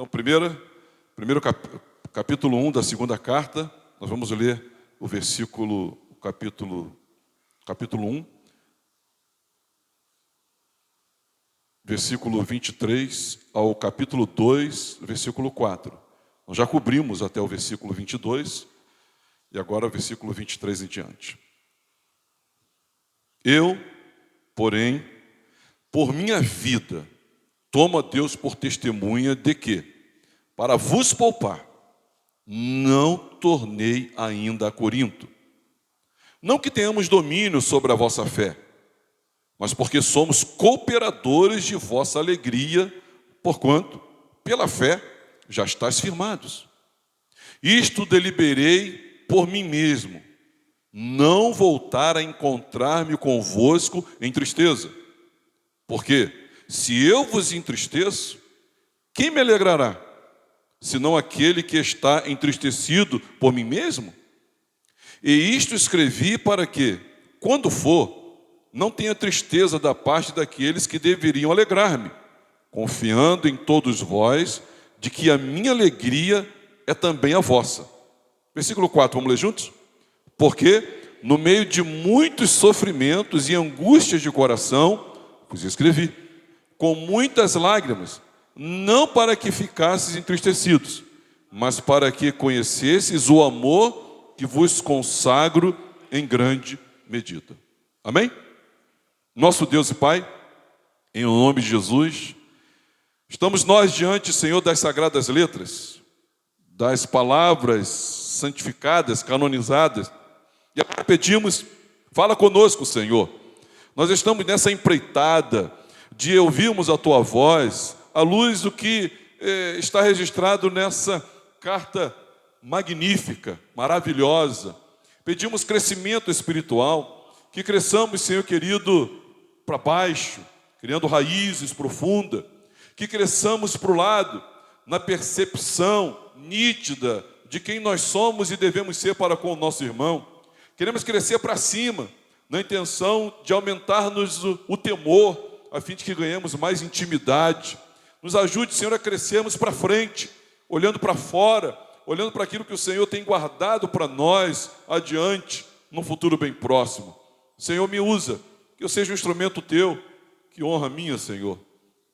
primeiro capítulo 1 da segunda carta, nós vamos ler o capítulo 1, versículo 23 ao capítulo 2, versículo 4. Nós já cobrimos até o versículo 22 e agora o versículo 23 em diante. Eu, porém, por minha vida, tomo a Deus por testemunha de que, para vos poupar, não tornei ainda a Corinto. Não que tenhamos domínio sobre a vossa fé, mas porque somos cooperadores de vossa alegria, porquanto, pela fé, já estáis firmados. Isto deliberei por mim mesmo, não voltar a encontrar-me convosco em tristeza. Porque, se eu vos entristeço, quem me alegrará, senão aquele que está entristecido por mim mesmo? E isto escrevi para que, quando for, não tenha tristeza da parte daqueles que deveriam alegrar-me, confiando em todos vós, de que a minha alegria é também a vossa. Versículo 4, vamos ler juntos? Porque, no meio de muitos sofrimentos e angústias de coração, vos escrevi, com muitas lágrimas, não para que ficasseis entristecidos, mas para que conhecesseis o amor que vos consagro em grande medida. Amém? Nosso Deus e Pai, em nome de Jesus, estamos nós diante, Senhor, das sagradas letras, das palavras santificadas, canonizadas, e agora pedimos, fala conosco, Senhor. Nós estamos nessa empreitada de ouvirmos a Tua voz, à luz do que está registrado nessa carta magnífica, maravilhosa. Pedimos crescimento espiritual, que cresçamos, Senhor querido, para baixo, criando raízes profundas, que cresçamos para o lado, na percepção nítida de quem nós somos e devemos ser para com o nosso irmão. Queremos crescer para cima, na intenção de aumentar-nos o temor, a fim de que ganhemos mais intimidade. Nos ajude, Senhor, a crescermos para frente, olhando para fora, olhando para aquilo que o Senhor tem guardado para nós adiante, num futuro bem próximo. Senhor, me usa, que eu seja um instrumento Teu, que honra minha, Senhor.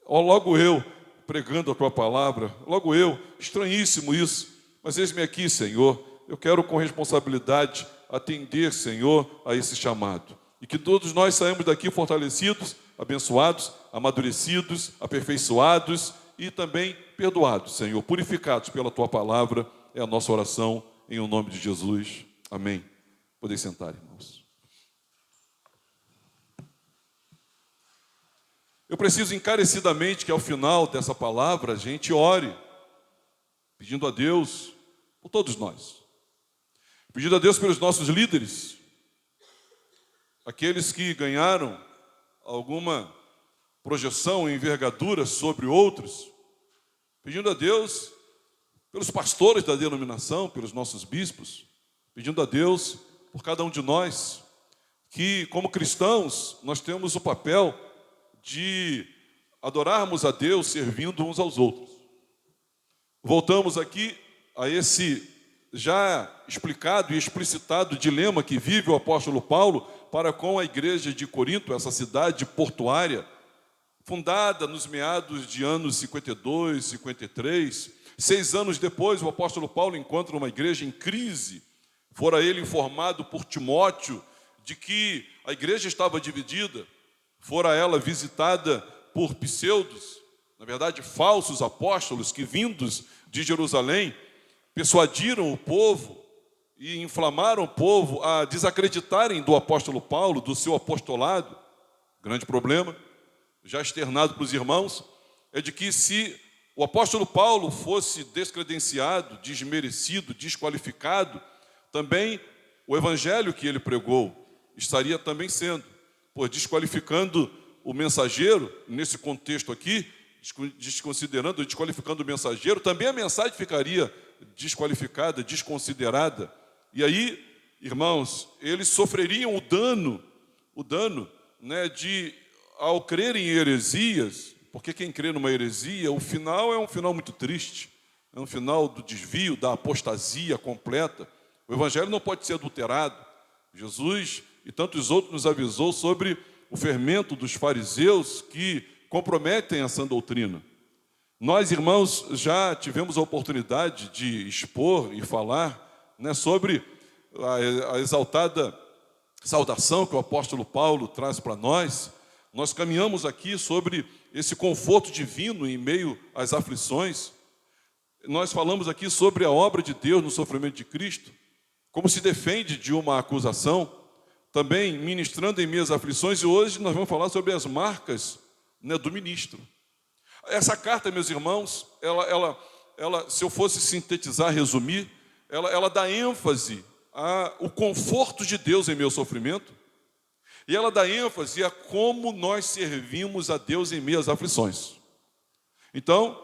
Logo eu, pregando a Tua palavra, logo eu, estranhíssimo isso, mas eis-me aqui, Senhor, eu quero com responsabilidade atender, Senhor, a esse chamado. E que todos nós saímos daqui fortalecidos, abençoados, amadurecidos, aperfeiçoados e também perdoados, Senhor, purificados pela Tua palavra. É a nossa oração em o nome de Jesus. Amém. Podem sentar, irmãos. Eu preciso encarecidamente que ao final dessa palavra a gente ore, pedindo a Deus por todos nós. Pedindo a Deus pelos nossos líderes, aqueles que ganharam alguma projeção e envergadura sobre outros, pedindo a Deus pelos pastores da denominação, pelos nossos bispos, pedindo a Deus por cada um de nós, que como cristãos nós temos o papel de adorarmos a Deus servindo uns aos outros. Voltamos aqui a esse já explicado e explicitado dilema que vive o apóstolo Paulo para com a igreja de Corinto, essa cidade portuária, fundada nos meados de anos 52, 53. 6 anos depois, o apóstolo Paulo encontra uma igreja em crise. Fora ele informado por Timóteo de que a igreja estava dividida. Fora ela visitada por pseudos, na verdade falsos apóstolos, que vindos de Jerusalém, persuadiram o povo e inflamaram o povo a desacreditarem do apóstolo Paulo, do seu apostolado. Grande problema, já externado para os irmãos, é de que se o apóstolo Paulo fosse descredenciado, desmerecido, desqualificado, também o evangelho que ele pregou estaria também sendo, pois desqualificando o mensageiro, nesse contexto aqui, desqualificando o mensageiro, também a mensagem ficaria desqualificada, desconsiderada. E aí, irmãos, eles sofreriam o dano, né, de, ao crerem em heresias, porque quem crê numa heresia, o final é um final muito triste, é um final do desvio, da apostasia completa. O evangelho não pode ser adulterado. Jesus e tantos outros nos avisou sobre o fermento dos fariseus que comprometem a sã doutrina. Nós, irmãos, já tivemos a oportunidade de expor e falar, né, sobre a exaltada saudação que o apóstolo Paulo traz para nós. Nós caminhamos aqui sobre esse conforto divino em meio às aflições. Nós falamos aqui sobre a obra de Deus no sofrimento de Cristo, como se defende de uma acusação, também ministrando em meio às aflições, e hoje nós vamos falar sobre as marcas, né, do ministro. Essa carta, meus irmãos, ela, se eu fosse sintetizar, resumir, ela dá ênfase ao conforto de Deus em meu sofrimento, e ela dá ênfase a como nós servimos a Deus em meio às aflições. Então,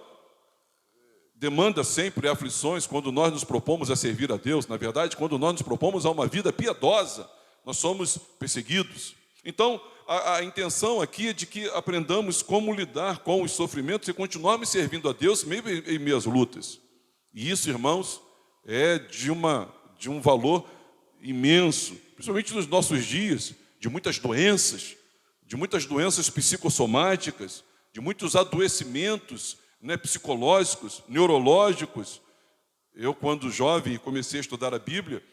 demanda sempre aflições quando nós nos propomos a servir a Deus. Na verdade, quando nós nos propomos a uma vida piedosa, nós somos perseguidos. Então, a intenção aqui é de que aprendamos como lidar com os sofrimentos e continuarmos servindo a Deus mesmo em meio às lutas. E isso, irmãos, é de um valor imenso, principalmente nos nossos dias, de muitas doenças psicossomáticas, de muitos adoecimentos, né, psicológicos, neurológicos. Eu, quando jovem, comecei a estudar a Bíblia,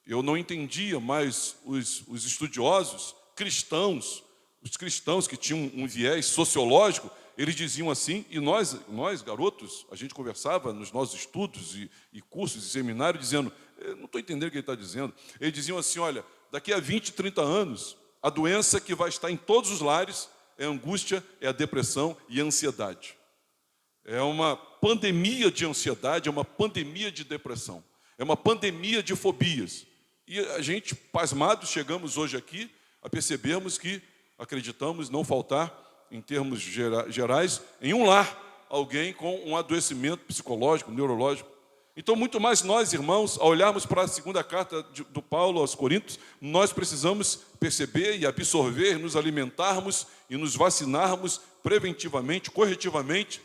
eu não entendia mais os estudiosos cristãos, os cristãos que tinham um viés sociológico, eles diziam assim, e nós garotos, a gente conversava nos nossos estudos e cursos e seminários, dizendo, eu não estou entendendo o que ele está dizendo. Eles diziam assim, olha, daqui a 20, 30 anos, a doença que vai estar em todos os lares é a angústia, é a depressão e a ansiedade. É uma pandemia de ansiedade, é uma pandemia de depressão, é uma pandemia de fobias. E a gente, pasmados, chegamos hoje aqui a percebermos que acreditamos não faltar, em termos gerais, em um lar, alguém com um adoecimento psicológico, neurológico. Então, muito mais nós, irmãos, ao olharmos para a segunda carta do Paulo aos Coríntios, nós precisamos perceber e absorver, nos alimentarmos e nos vacinarmos preventivamente, corretivamente,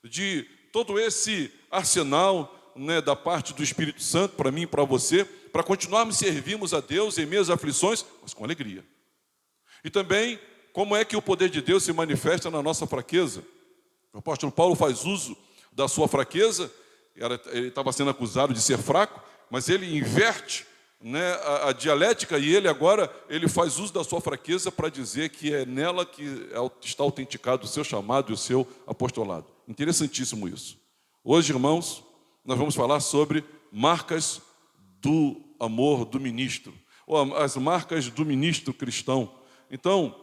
de todo esse arsenal, né, da parte do Espírito Santo, para mim e para você, para continuarmos servirmos a Deus em meio às aflições, mas com alegria. E também, como é que o poder de Deus se manifesta na nossa fraqueza? O apóstolo Paulo faz uso da sua fraqueza, ele estava sendo acusado de ser fraco, mas ele inverte, né, a dialética, e ele faz uso da sua fraqueza para dizer que é nela que está autenticado o seu chamado e o seu apostolado. Interessantíssimo isso. Hoje, irmãos, nós vamos falar sobre marcas do amor do ministro, ou as marcas do ministro cristão. Então,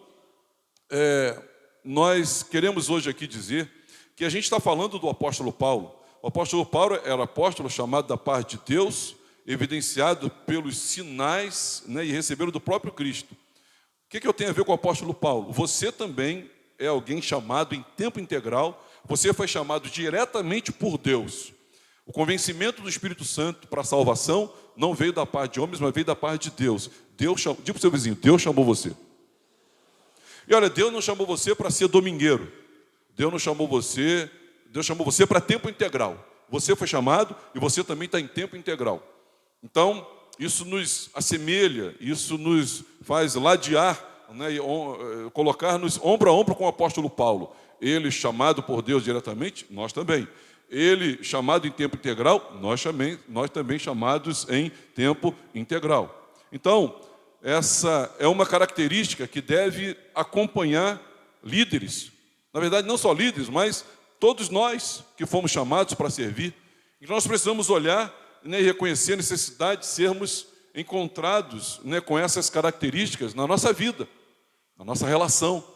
nós queremos hoje aqui dizer que a gente está falando do apóstolo Paulo. O apóstolo Paulo era apóstolo chamado da parte de Deus, evidenciado pelos sinais, né, e recebendo do próprio Cristo. O que eu tenho a ver com o apóstolo Paulo? Você também é alguém chamado em tempo integral, você foi chamado diretamente por Deus. O convencimento do Espírito Santo para a salvação não veio da parte de homens, mas veio da parte de Deus. Diga para o seu vizinho, Deus chamou você. E olha, Deus não chamou você para ser domingueiro. Deus chamou você para tempo integral. Você foi chamado e você também está em tempo integral. Então, isso nos assemelha, isso nos faz ladear, né, colocar-nos ombro a ombro com o apóstolo Paulo. Ele chamado por Deus diretamente, nós também. Ele chamado em tempo integral, nós também chamados em tempo integral. Então, essa é uma característica que deve acompanhar líderes. Na verdade, não só líderes, mas todos nós que fomos chamados para servir. E nós precisamos olhar, né, e reconhecer a necessidade de sermos encontrados, né, com essas características na nossa vida, na nossa relação,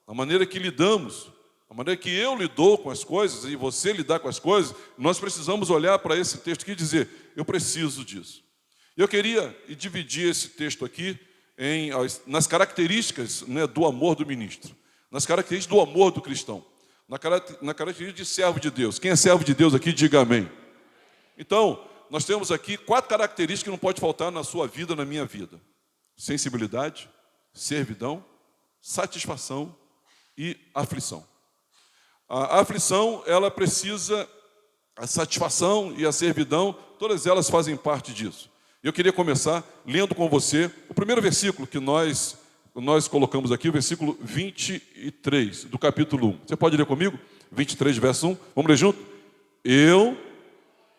na maneira que lidamos, na maneira que eu lido com as coisas e você lidar com as coisas. Nós precisamos olhar para esse texto aqui e dizer, eu preciso disso. Eu queria dividir esse texto aqui nas características, né, do amor do ministro, nas características do amor do cristão, na característica de servo de Deus. Quem é servo de Deus aqui, diga amém. Então, nós temos aqui 4 características que não pode faltar na sua vida, na minha vida: sensibilidade, servidão, satisfação e aflição. A aflição, ela precisa, a satisfação e a servidão, todas elas fazem parte disso. Eu queria começar lendo com você o primeiro versículo que nós colocamos aqui, o versículo 23 do capítulo 1. Você pode ler comigo? 23, verso 1. Vamos ler junto?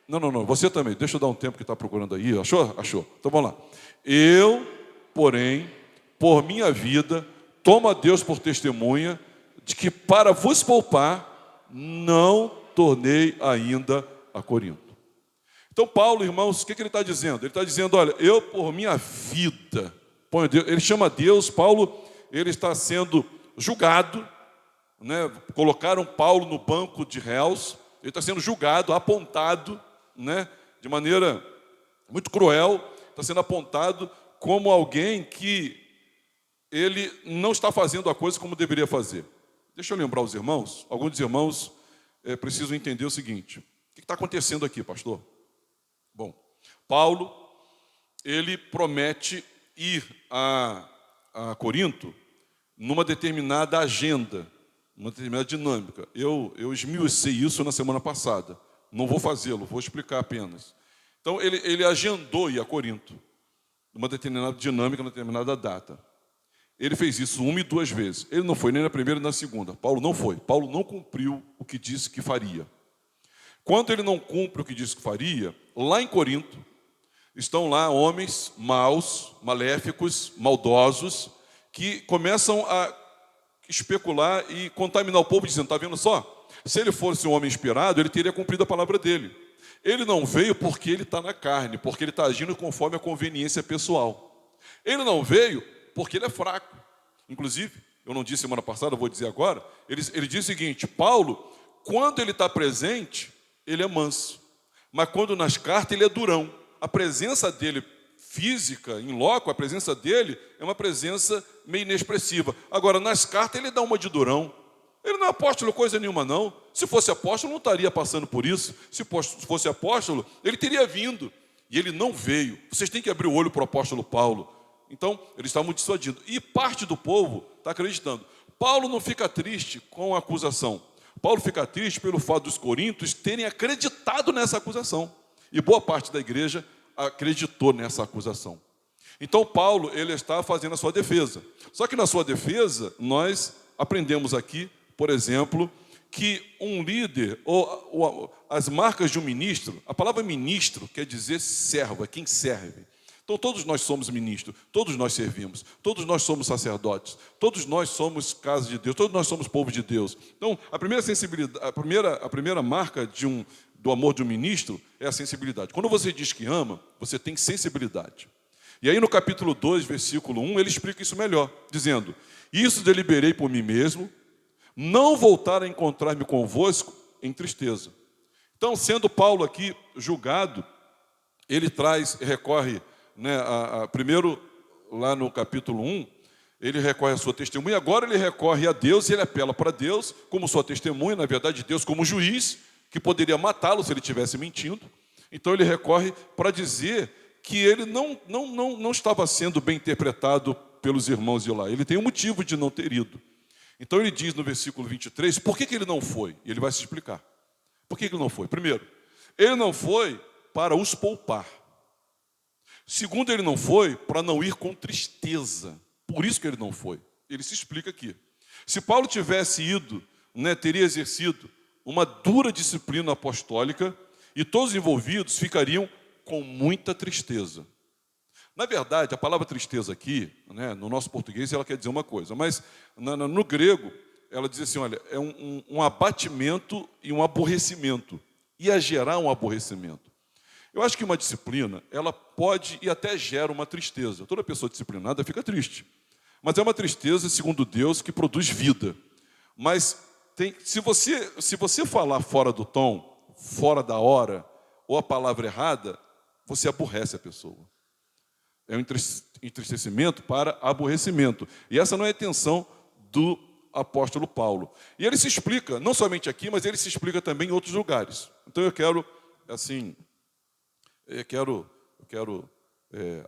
Não, você também. Deixa eu dar um tempo que está procurando aí. Achou? Achou. Então vamos lá. Eu, porém, por minha vida, tomo a Deus por testemunha de que para vos poupar, não tornei ainda a Corinto. Então Paulo, irmãos, o que ele está dizendo? Ele está dizendo, olha, eu por minha vida, ele chama Deus, Paulo, ele está sendo julgado, né? Colocaram Paulo no banco de réus, ele está sendo julgado, apontado, né? De maneira muito cruel, está sendo apontado como alguém que ele não está fazendo a coisa como deveria fazer. Deixa eu lembrar os irmãos, alguns dos irmãos precisam entender o seguinte: o que está acontecendo aqui, pastor? Bom, Paulo, ele promete ir a Corinto numa determinada agenda, uma determinada dinâmica. Eu esmiucei isso na semana passada. Não vou fazê-lo, vou explicar apenas. Então, ele agendou ir a Corinto, numa determinada dinâmica, numa determinada data. Ele fez isso 1 e 2 vezes. Ele não foi nem na primeira nem na segunda. Paulo não foi. Paulo não cumpriu o que disse que faria. Quando ele não cumpre o que disse que faria, lá em Corinto, estão lá homens maus, maléficos, maldosos, que começam a especular e contaminar o povo, dizendo, está vendo só? Se ele fosse um homem inspirado, ele teria cumprido a palavra dele. Ele não veio porque ele está na carne, porque ele está agindo conforme a conveniência pessoal. Ele não veio porque ele é fraco. Inclusive, eu não disse semana passada, eu vou dizer agora, ele diz o seguinte, Paulo, quando ele está presente, ele é manso, mas quando nas cartas ele é durão. A presença dele física, em loco, a presença dele é uma presença meio inexpressiva. Agora, nas cartas ele dá uma de durão. Ele não é apóstolo coisa nenhuma, não. Se fosse apóstolo, não estaria passando por isso. Se fosse apóstolo, ele teria vindo. E ele não veio. Vocês têm que abrir o olho para o apóstolo Paulo. Então, eles estavam dissuadindo. E parte do povo está acreditando. Paulo não fica triste com a acusação. Paulo fica triste pelo fato dos coríntios terem acreditado nessa acusação. E boa parte da igreja acreditou nessa acusação. Então, Paulo, ele está fazendo a sua defesa. Só que na sua defesa, nós aprendemos aqui, por exemplo, que um líder, ou as marcas de um ministro, a palavra ministro quer dizer servo, é quem serve. Então, todos nós somos ministros, todos nós servimos, todos nós somos sacerdotes, todos nós somos casa de Deus, todos nós somos povo de Deus. Então, a primeira sensibilidade, a primeira marca do amor de um ministro é a sensibilidade. Quando você diz que ama, você tem sensibilidade. E aí no capítulo 2, versículo 1, ele explica isso melhor, dizendo, isso deliberei por mim mesmo, não voltar a encontrar-me convosco em tristeza. Então, sendo Paulo aqui julgado, ele recorre, né, primeiro, lá no capítulo 1, ele recorre à sua testemunha, agora ele recorre a Deus e ele apela para Deus como sua testemunha, na verdade, Deus como juiz, que poderia matá-lo se ele estivesse mentindo. Então ele recorre para dizer que ele não estava sendo bem interpretado pelos irmãos de lá. Ele tem um motivo de não ter ido. Então ele diz no versículo 23, por que ele não foi? E ele vai se explicar. Por que ele não foi? Primeiro, ele não foi para os poupar. Segundo, ele não foi para não ir com tristeza. Por isso que ele não foi. Ele se explica aqui. Se Paulo tivesse ido, né, teria exercido uma dura disciplina apostólica e todos os envolvidos ficariam com muita tristeza. Na verdade, a palavra tristeza aqui, né, no nosso português, ela quer dizer uma coisa, mas no grego, ela diz assim, olha, é um abatimento e um aborrecimento. Ia gerar um aborrecimento. Eu acho que uma disciplina, ela pode e até gera uma tristeza. Toda pessoa disciplinada fica triste. Mas é uma tristeza, segundo Deus, que produz vida. Mas se você falar fora do tom, fora da hora, ou a palavra errada, você aborrece a pessoa. É um entristecimento para aborrecimento. E essa não é a intenção do apóstolo Paulo. E ele se explica, não somente aqui, mas ele se explica também em outros lugares. Então eu quero, assim,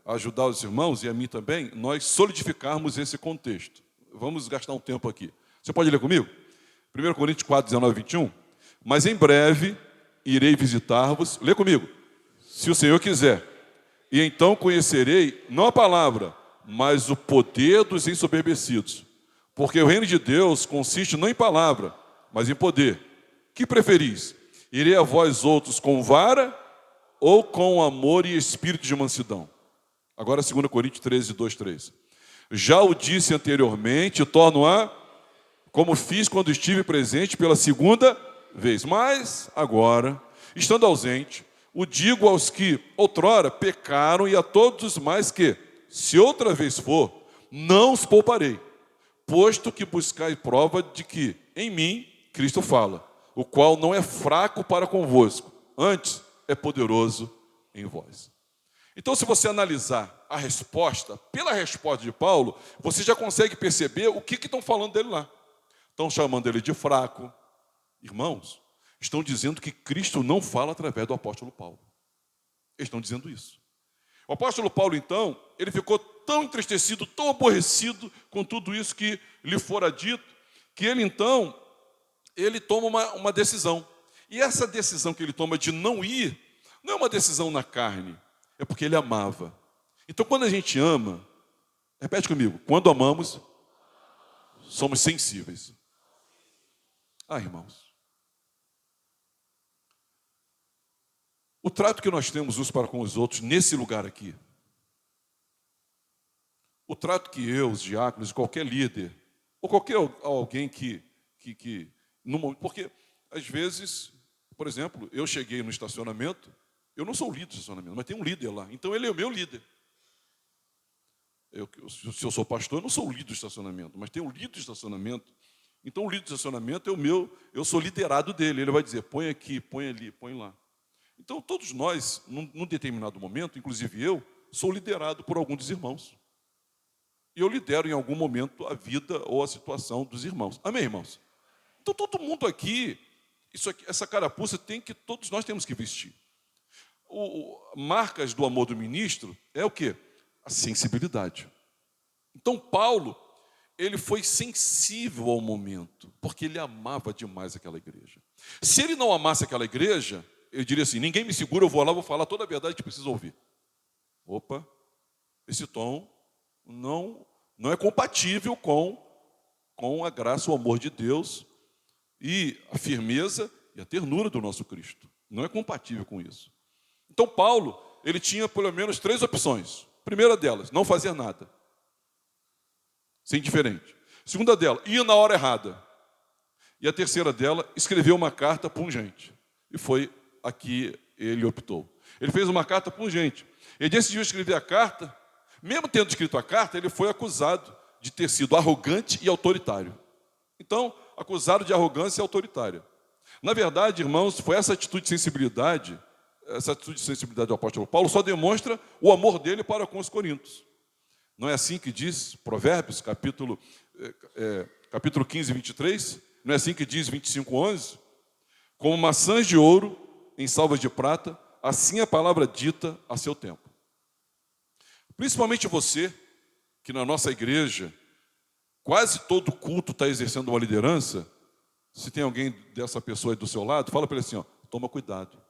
ajudar os irmãos e a mim também, nós solidificarmos esse contexto. Vamos gastar um tempo aqui. Você pode ler comigo? 1 Coríntios 4, 19 e 21. Mas em breve irei visitar-vos. Lê comigo. Se o Senhor quiser. E então conhecerei, não a palavra, mas o poder dos ensoberbecidos. Porque o reino de Deus consiste não em palavra, mas em poder. Que preferis? Irei a vós outros com vara ou com amor e espírito de mansidão? Agora 2 Coríntios 13, 2, 3. Já o disse anteriormente, torno a, como fiz quando estive presente pela segunda vez. Mas agora, estando ausente, o digo aos que outrora pecaram e a todos os mais que, se outra vez for, não os pouparei, posto que buscai prova de que em mim Cristo fala, o qual não é fraco para convosco, antes é poderoso em vós. Então, se você analisar a resposta, pela resposta de Paulo, você já consegue perceber o que estão falando dele lá. Estão chamando ele de fraco. Irmãos, estão dizendo que Cristo não fala através do apóstolo Paulo. Eles estão dizendo isso. O apóstolo Paulo, então, ele ficou tão entristecido, tão aborrecido com tudo isso que lhe fora dito, que ele, então, ele toma uma decisão. E essa decisão que ele toma de não ir, não é uma decisão na carne, é porque ele amava. Então, quando a gente ama, repete comigo, quando amamos, somos sensíveis. Irmãos, o trato que nós temos uns para com os outros nesse lugar aqui, o trato que eu, os diáconos, qualquer líder, ou qualquer alguém porque às vezes, por exemplo, eu cheguei no estacionamento, eu não sou o líder do estacionamento, mas tem um líder lá, então ele é o meu líder. Se eu sou pastor, eu não sou o líder do estacionamento, mas tem um líder do estacionamento. Então o líder do estacionamento é o meu, eu sou liderado dele, ele vai dizer, põe aqui, põe ali, põe lá. Então todos nós, num determinado momento, inclusive eu, sou liderado por algum dos irmãos. E eu lidero em algum momento a vida ou a situação dos irmãos. Amém, irmãos? Então todo mundo aqui, essa carapuça todos nós temos que vestir. Marcas do amor do ministro é o quê? A sensibilidade. Então Paulo, ele foi sensível ao momento, porque ele amava demais aquela igreja. Se ele não amasse aquela igreja, ele diria assim, ninguém me segura, eu vou lá, vou falar toda a verdade que precisa ouvir. Opa, esse tom não é compatível com a graça, o amor de Deus e a firmeza e a ternura do nosso Cristo. Não é compatível com isso. Então Paulo, ele tinha pelo menos 3 opções. Primeira delas, não fazer nada. Ser indiferente. Segunda dela, ir na hora errada. E a terceira dela, escrever uma carta pungente. E foi a que ele optou. Ele fez uma carta pungente. Ele decidiu escrever a carta. Mesmo tendo escrito a carta, ele foi acusado de ter sido arrogante e autoritário. Então, acusado de arrogância e autoritária. Na verdade, irmãos, foi essa atitude de sensibilidade do apóstolo Paulo só demonstra o amor dele para com os coríntios. Não é assim que diz Provérbios, capítulo 15, 23? Não é assim que diz 25, 11? Como maçãs de ouro em salvas de prata, assim é a palavra dita a seu tempo. Principalmente você, que na nossa igreja, quase todo culto está exercendo uma liderança. Se tem alguém dessa pessoa aí do seu lado, fala para ele assim, toma cuidado.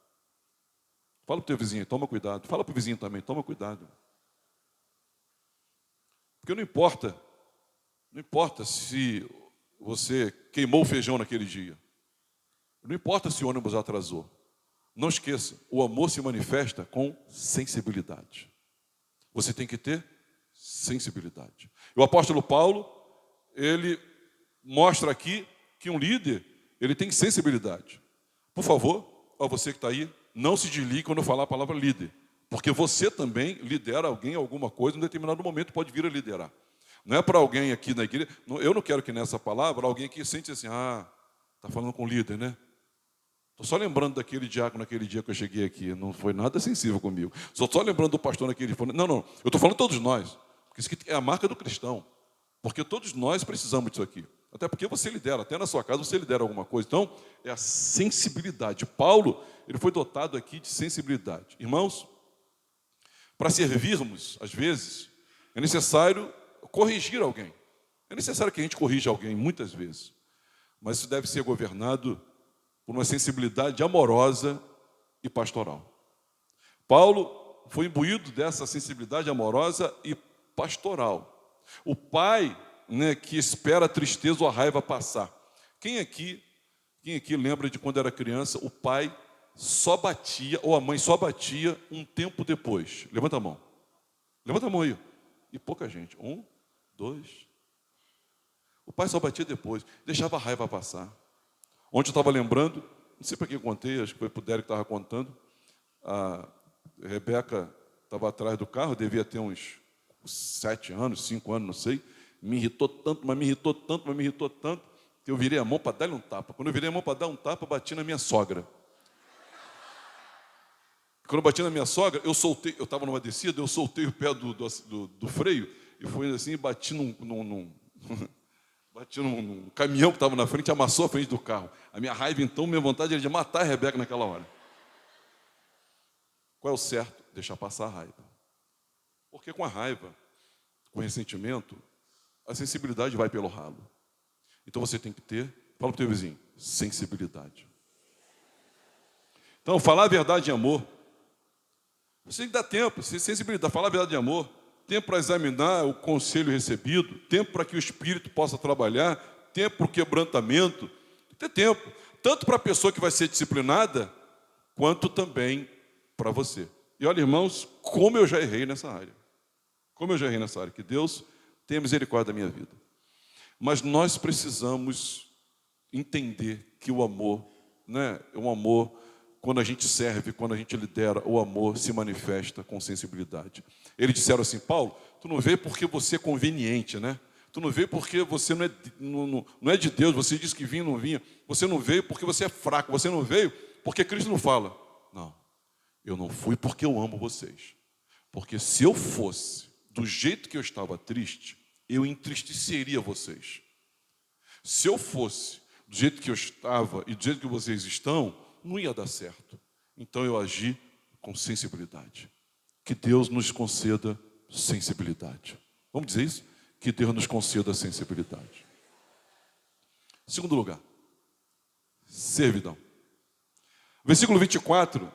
Fala para o teu vizinho, toma cuidado. Fala para o vizinho também, toma cuidado. Porque não importa se você queimou o feijão naquele dia. Não importa se o ônibus atrasou. Não esqueça, o amor se manifesta com sensibilidade. Você tem que ter sensibilidade. O apóstolo Paulo, ele mostra aqui que um líder, ele tem sensibilidade. Por favor, você que está aí, não se desligue quando eu falar a palavra líder. Porque você também lidera alguém, alguma coisa, em um determinado momento pode vir a liderar. Não é para alguém aqui na igreja, eu não quero que nessa palavra alguém aqui sente assim, está falando com o líder, né? Estou só lembrando daquele diácono naquele dia que eu cheguei aqui, não foi nada sensível comigo. Estou só lembrando do pastor naquele dia. Não, eu estou falando todos nós, porque isso aqui é a marca do cristão. Porque todos nós precisamos disso aqui. Até porque você lidera, até na sua casa você lidera alguma coisa. Então, é a sensibilidade. Paulo, ele foi dotado aqui de sensibilidade. Irmãos, para servirmos, às vezes, é necessário corrigir alguém. É necessário que a gente corrija alguém, muitas vezes. mas isso deve ser governado por uma sensibilidade amorosa e pastoral. Paulo foi imbuído dessa sensibilidade amorosa e pastoral. O pai, né, que espera a tristeza ou a raiva passar. Quem aqui lembra de quando era criança, o pai só batia, ou a mãe só batia um tempo depois? Levanta a mão. Levanta a mão aí. E pouca gente. 1, 2. O pai só batia depois, deixava a raiva passar. Ontem eu estava lembrando, não sei para quem eu contei, acho que foi para o Derek que estava contando, a Rebeca estava atrás do carro, devia ter uns 7 anos, 5 anos, não sei, me irritou tanto, que eu virei a mão para dar-lhe um tapa. Quando eu virei a mão para dar um tapa, eu bati na minha sogra. Quando eu bati na minha sogra, eu estava numa descida, eu soltei o pé do freio, e foi assim, e bati bati num caminhão que estava na frente, amassou a frente do carro. A minha raiva, então, minha vontade era de matar a Rebeca naquela hora. Qual é o certo? Deixar passar a raiva. Porque com a raiva, com o ressentimento, a sensibilidade vai pelo ralo. Então você tem que ter, fala para o teu vizinho, sensibilidade. Então, falar a verdade em amor, você tem que dar tempo, sensibilidade, falar a verdade em amor, tempo para examinar o conselho recebido, tempo para que o Espírito possa trabalhar, tempo para o quebrantamento, tem que ter tempo, tanto para a pessoa que vai ser disciplinada, quanto também para você. E olha, irmãos, como eu já errei nessa área. Que Deus tenha misericórdia da minha vida. Mas nós precisamos entender que o amor, né, o amor, quando a gente serve, quando a gente lidera, o amor se manifesta com sensibilidade. Eles disseram assim: Paulo, tu não veio porque você é conveniente, né? Tu não veio porque você não é de Deus, você disse que vinha, não vinha. Você não veio porque você é fraco, você não veio porque Cristo não fala. Não, eu não fui porque eu amo vocês. Porque se eu fosse do jeito que eu estava triste, eu entristeceria vocês. Se eu fosse do jeito que eu estava e do jeito que vocês estão, não ia dar certo. Então eu agi com sensibilidade. Que Deus nos conceda sensibilidade. Vamos dizer isso? Que Deus nos conceda sensibilidade. Segundo lugar, servidão. Versículo 24,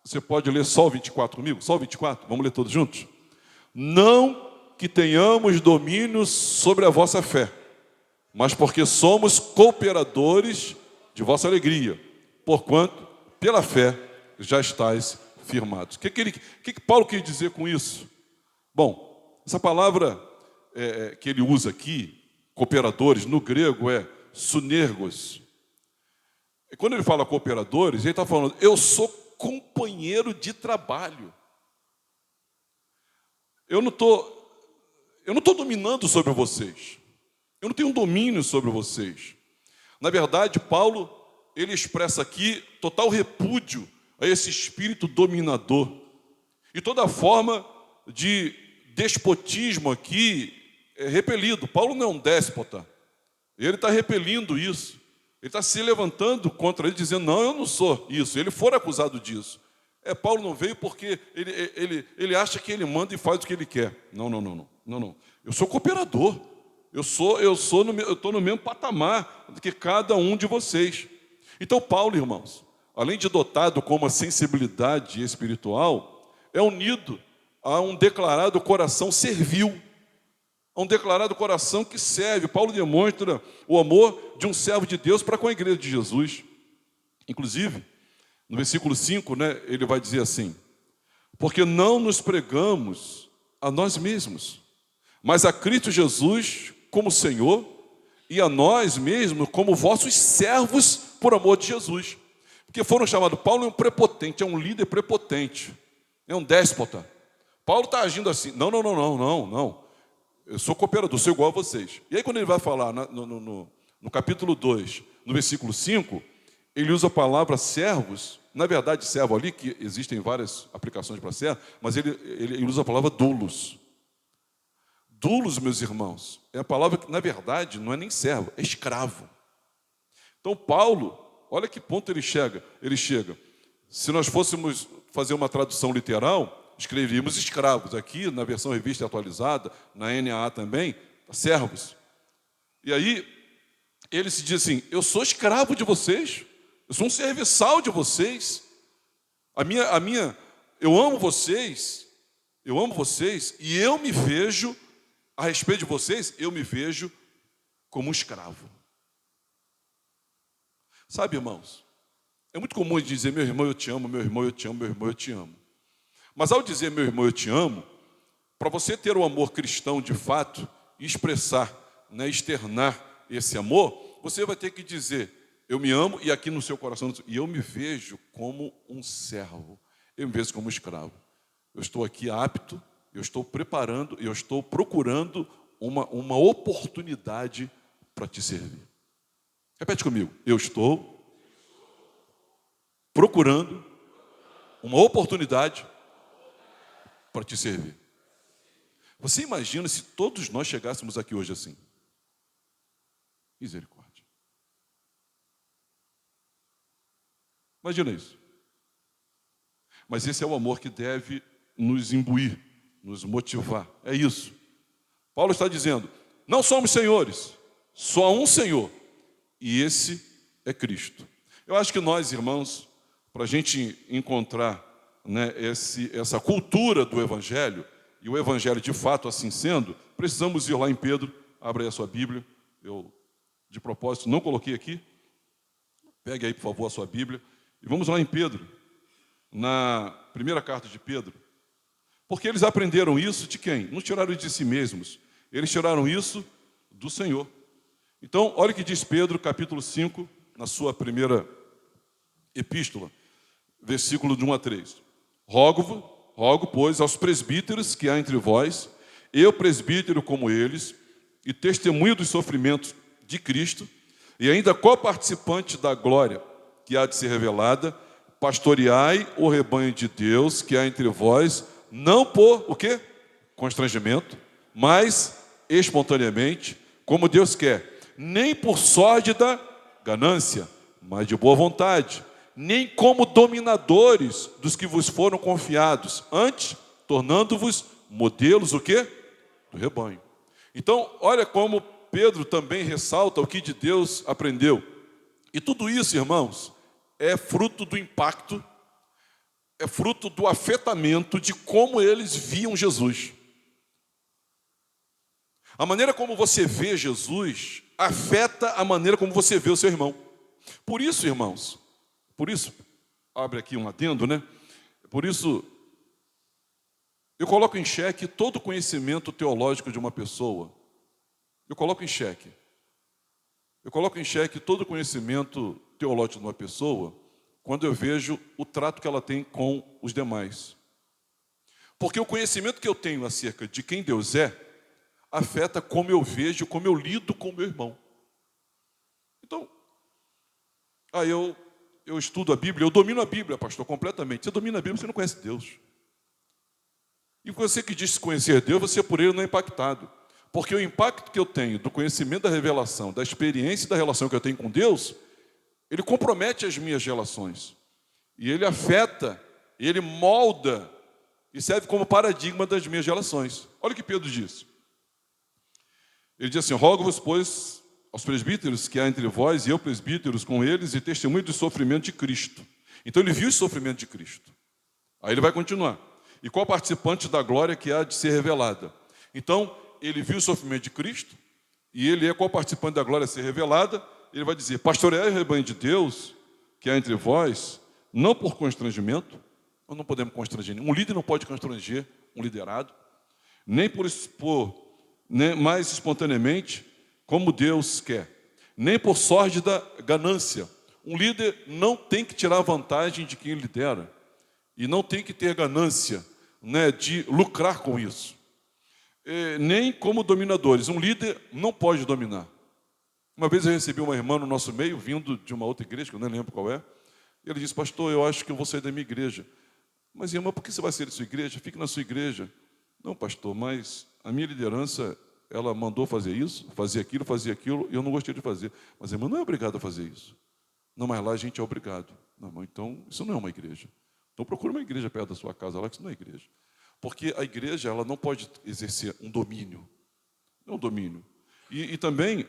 você pode ler só o 24 comigo? Só o 24? Vamos ler todos juntos? Não que tenhamos domínio sobre a vossa fé, mas porque somos cooperadores de vossa alegria, porquanto, pela fé, já estáis firmados. O que Paulo quer dizer com isso? Bom, essa palavra que ele usa aqui, cooperadores, no grego é sunergos. E quando ele fala cooperadores, ele está falando, eu sou companheiro de trabalho. Eu não estou dominando sobre vocês. Eu não tenho um domínio sobre vocês. Na verdade, Paulo, ele expressa aqui total repúdio a esse espírito dominador. E toda forma de despotismo aqui é repelido. Paulo não é um déspota. Ele está repelindo isso. Ele está se levantando contra ele, dizendo, não, eu não sou isso. Ele for acusado disso. Paulo não veio porque ele acha que ele manda e faz o que ele quer. Não. Eu sou cooperador. Eu estou no mesmo patamar que cada um de vocês. Então, Paulo, irmãos, além de dotado com uma sensibilidade espiritual, é unido a um declarado coração servil, a um declarado coração que serve. Paulo demonstra o amor de um servo de Deus para com a igreja de Jesus. Inclusive, no versículo 5, né, ele vai dizer assim, porque não nos pregamos a nós mesmos, mas a Cristo Jesus como Senhor e a nós mesmos como vossos servos por amor de Jesus. Porque foram chamados, Paulo é um prepotente, é um líder prepotente, é um déspota. Paulo está agindo assim, não. Eu sou cooperador, sou igual a vocês. E aí quando ele vai falar no capítulo 2, no versículo 5, ele usa a palavra servos, na verdade servo ali, que existem várias aplicações para servo, mas ele usa a palavra doulos. Doulos, meus irmãos, é a palavra que, na verdade, não é nem servo, é escravo. Então, Paulo, olha que ponto ele chega. Se nós fôssemos fazer uma tradução literal, escreveríamos escravos. Aqui, na versão revista atualizada, na NAA também, servos. E aí, Ele se diz assim: eu sou escravo de vocês, eu sou um serviçal de vocês, eu amo vocês, e eu me vejo, a respeito de vocês, eu me vejo como um escravo. Sabe, irmãos, é muito comum dizer: meu irmão, eu te amo, meu irmão, eu te amo, meu irmão, eu te amo. Mas ao dizer meu irmão, eu te amo, para você ter o amor cristão de fato, expressar, externar esse amor, você vai ter que dizer: eu me amo, e aqui no seu coração, e eu me vejo como um servo, eu me vejo como um escravo. Eu estou aqui apto, eu estou preparando, eu estou procurando uma oportunidade para te servir. Repete comigo: eu estou procurando uma oportunidade para te servir. Você imagina se todos nós chegássemos aqui hoje assim? Misericórdia. Imagina isso. Mas esse é o amor que deve nos imbuir, nos motivar. É isso. Paulo está dizendo: não somos senhores, só há um Senhor, e esse é Cristo. Eu acho que nós, irmãos, para a gente encontrar essa cultura do Evangelho, e o Evangelho de fato assim sendo, precisamos ir lá em Pedro. Abra aí a sua Bíblia. Eu, de propósito, não coloquei aqui. Pegue aí, por favor, a sua Bíblia. E vamos lá em Pedro, na primeira carta de Pedro. Porque eles aprenderam isso de quem? Não tiraram de si mesmos. Eles tiraram isso do Senhor. Então, olha o que diz Pedro, capítulo 5, na sua primeira epístola, versículo de 1 a 3. Rogo, pois, aos presbíteros que há entre vós, eu presbítero como eles, e testemunho dos sofrimentos de Cristo, e ainda coparticipante da glória que há de ser revelada, pastoreai o rebanho de Deus que há entre vós, não por, o quê? Constrangimento, mas espontaneamente, como Deus quer, nem por sórdida ganância, mas de boa vontade, nem como dominadores dos que vos foram confiados, antes, tornando-vos modelos, o quê? Do rebanho. Então, olha como Pedro também ressalta o que de Deus aprendeu. E tudo isso, irmãos, é fruto do impacto, é fruto do afetamento de como eles viam Jesus. A maneira como você vê Jesus afeta a maneira como você vê o seu irmão. Por isso, irmãos, abre aqui um adendo, Por isso, eu coloco em xeque todo o conhecimento teológico de uma pessoa. Eu coloco em xeque todo o conhecimento teológico de uma pessoa quando eu vejo o trato que ela tem com os demais. Porque o conhecimento que eu tenho acerca de quem Deus é afeta como eu vejo, como eu lido com o meu irmão. Então, eu estudo a Bíblia, eu domino a Bíblia, pastor, completamente. Você domina a Bíblia, você não conhece Deus. E você que diz conhecer Deus, você por ele não é impactado. Porque o impacto que eu tenho do conhecimento da revelação, da experiência e da relação que eu tenho com Deus, ele compromete as minhas relações. E ele afeta, ele molda e serve como paradigma das minhas relações. Olha o que Pedro diz. Ele diz assim: rogo-vos, pois, aos presbíteros que há entre vós, e eu presbíteros com eles, e testemunho do sofrimento de Cristo. Então ele viu o sofrimento de Cristo. Aí ele vai continuar. E qual participante da glória que há de ser revelada? Então, ele viu o sofrimento de Cristo, e ele é qual participante da glória a ser revelada. Ele vai dizer: pastoreai o rebanho de Deus que há entre vós, não por constrangimento. Nós não podemos constranger. Um líder não pode constranger um liderado, nem mais espontaneamente, como Deus quer, nem por sórdida ganância. Um líder não tem que tirar vantagem de quem lidera, e não tem que ter ganância, de lucrar com isso. Nem como dominadores. Um líder não pode dominar. Uma vez eu recebi uma irmã no nosso meio, vindo de uma outra igreja, que eu nem lembro qual é. E ele disse: pastor, eu acho que eu vou sair da minha igreja. Mas, irmã, por que você vai sair da sua igreja? Fique na sua igreja. Não, pastor, mas a minha liderança, ela mandou fazer isso, fazer aquilo, e eu não gostei de fazer. Mas a irmã não é obrigada a fazer isso. Não, mas lá a gente é obrigado. Não, irmão, então isso não é uma igreja. Então procura uma igreja perto da sua casa lá, que isso não é igreja. Porque a igreja, ela não pode exercer um domínio. Não é um domínio. E também,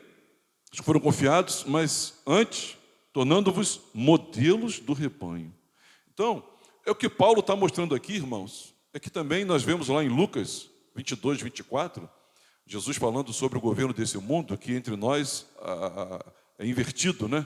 Os que foram confiados, mas antes, tornando-vos modelos do rebanho. Então, é o que Paulo está mostrando aqui, irmãos, é que também nós vemos lá em Lucas 22, 24, Jesus falando sobre o governo desse mundo, que entre nós é invertido, né?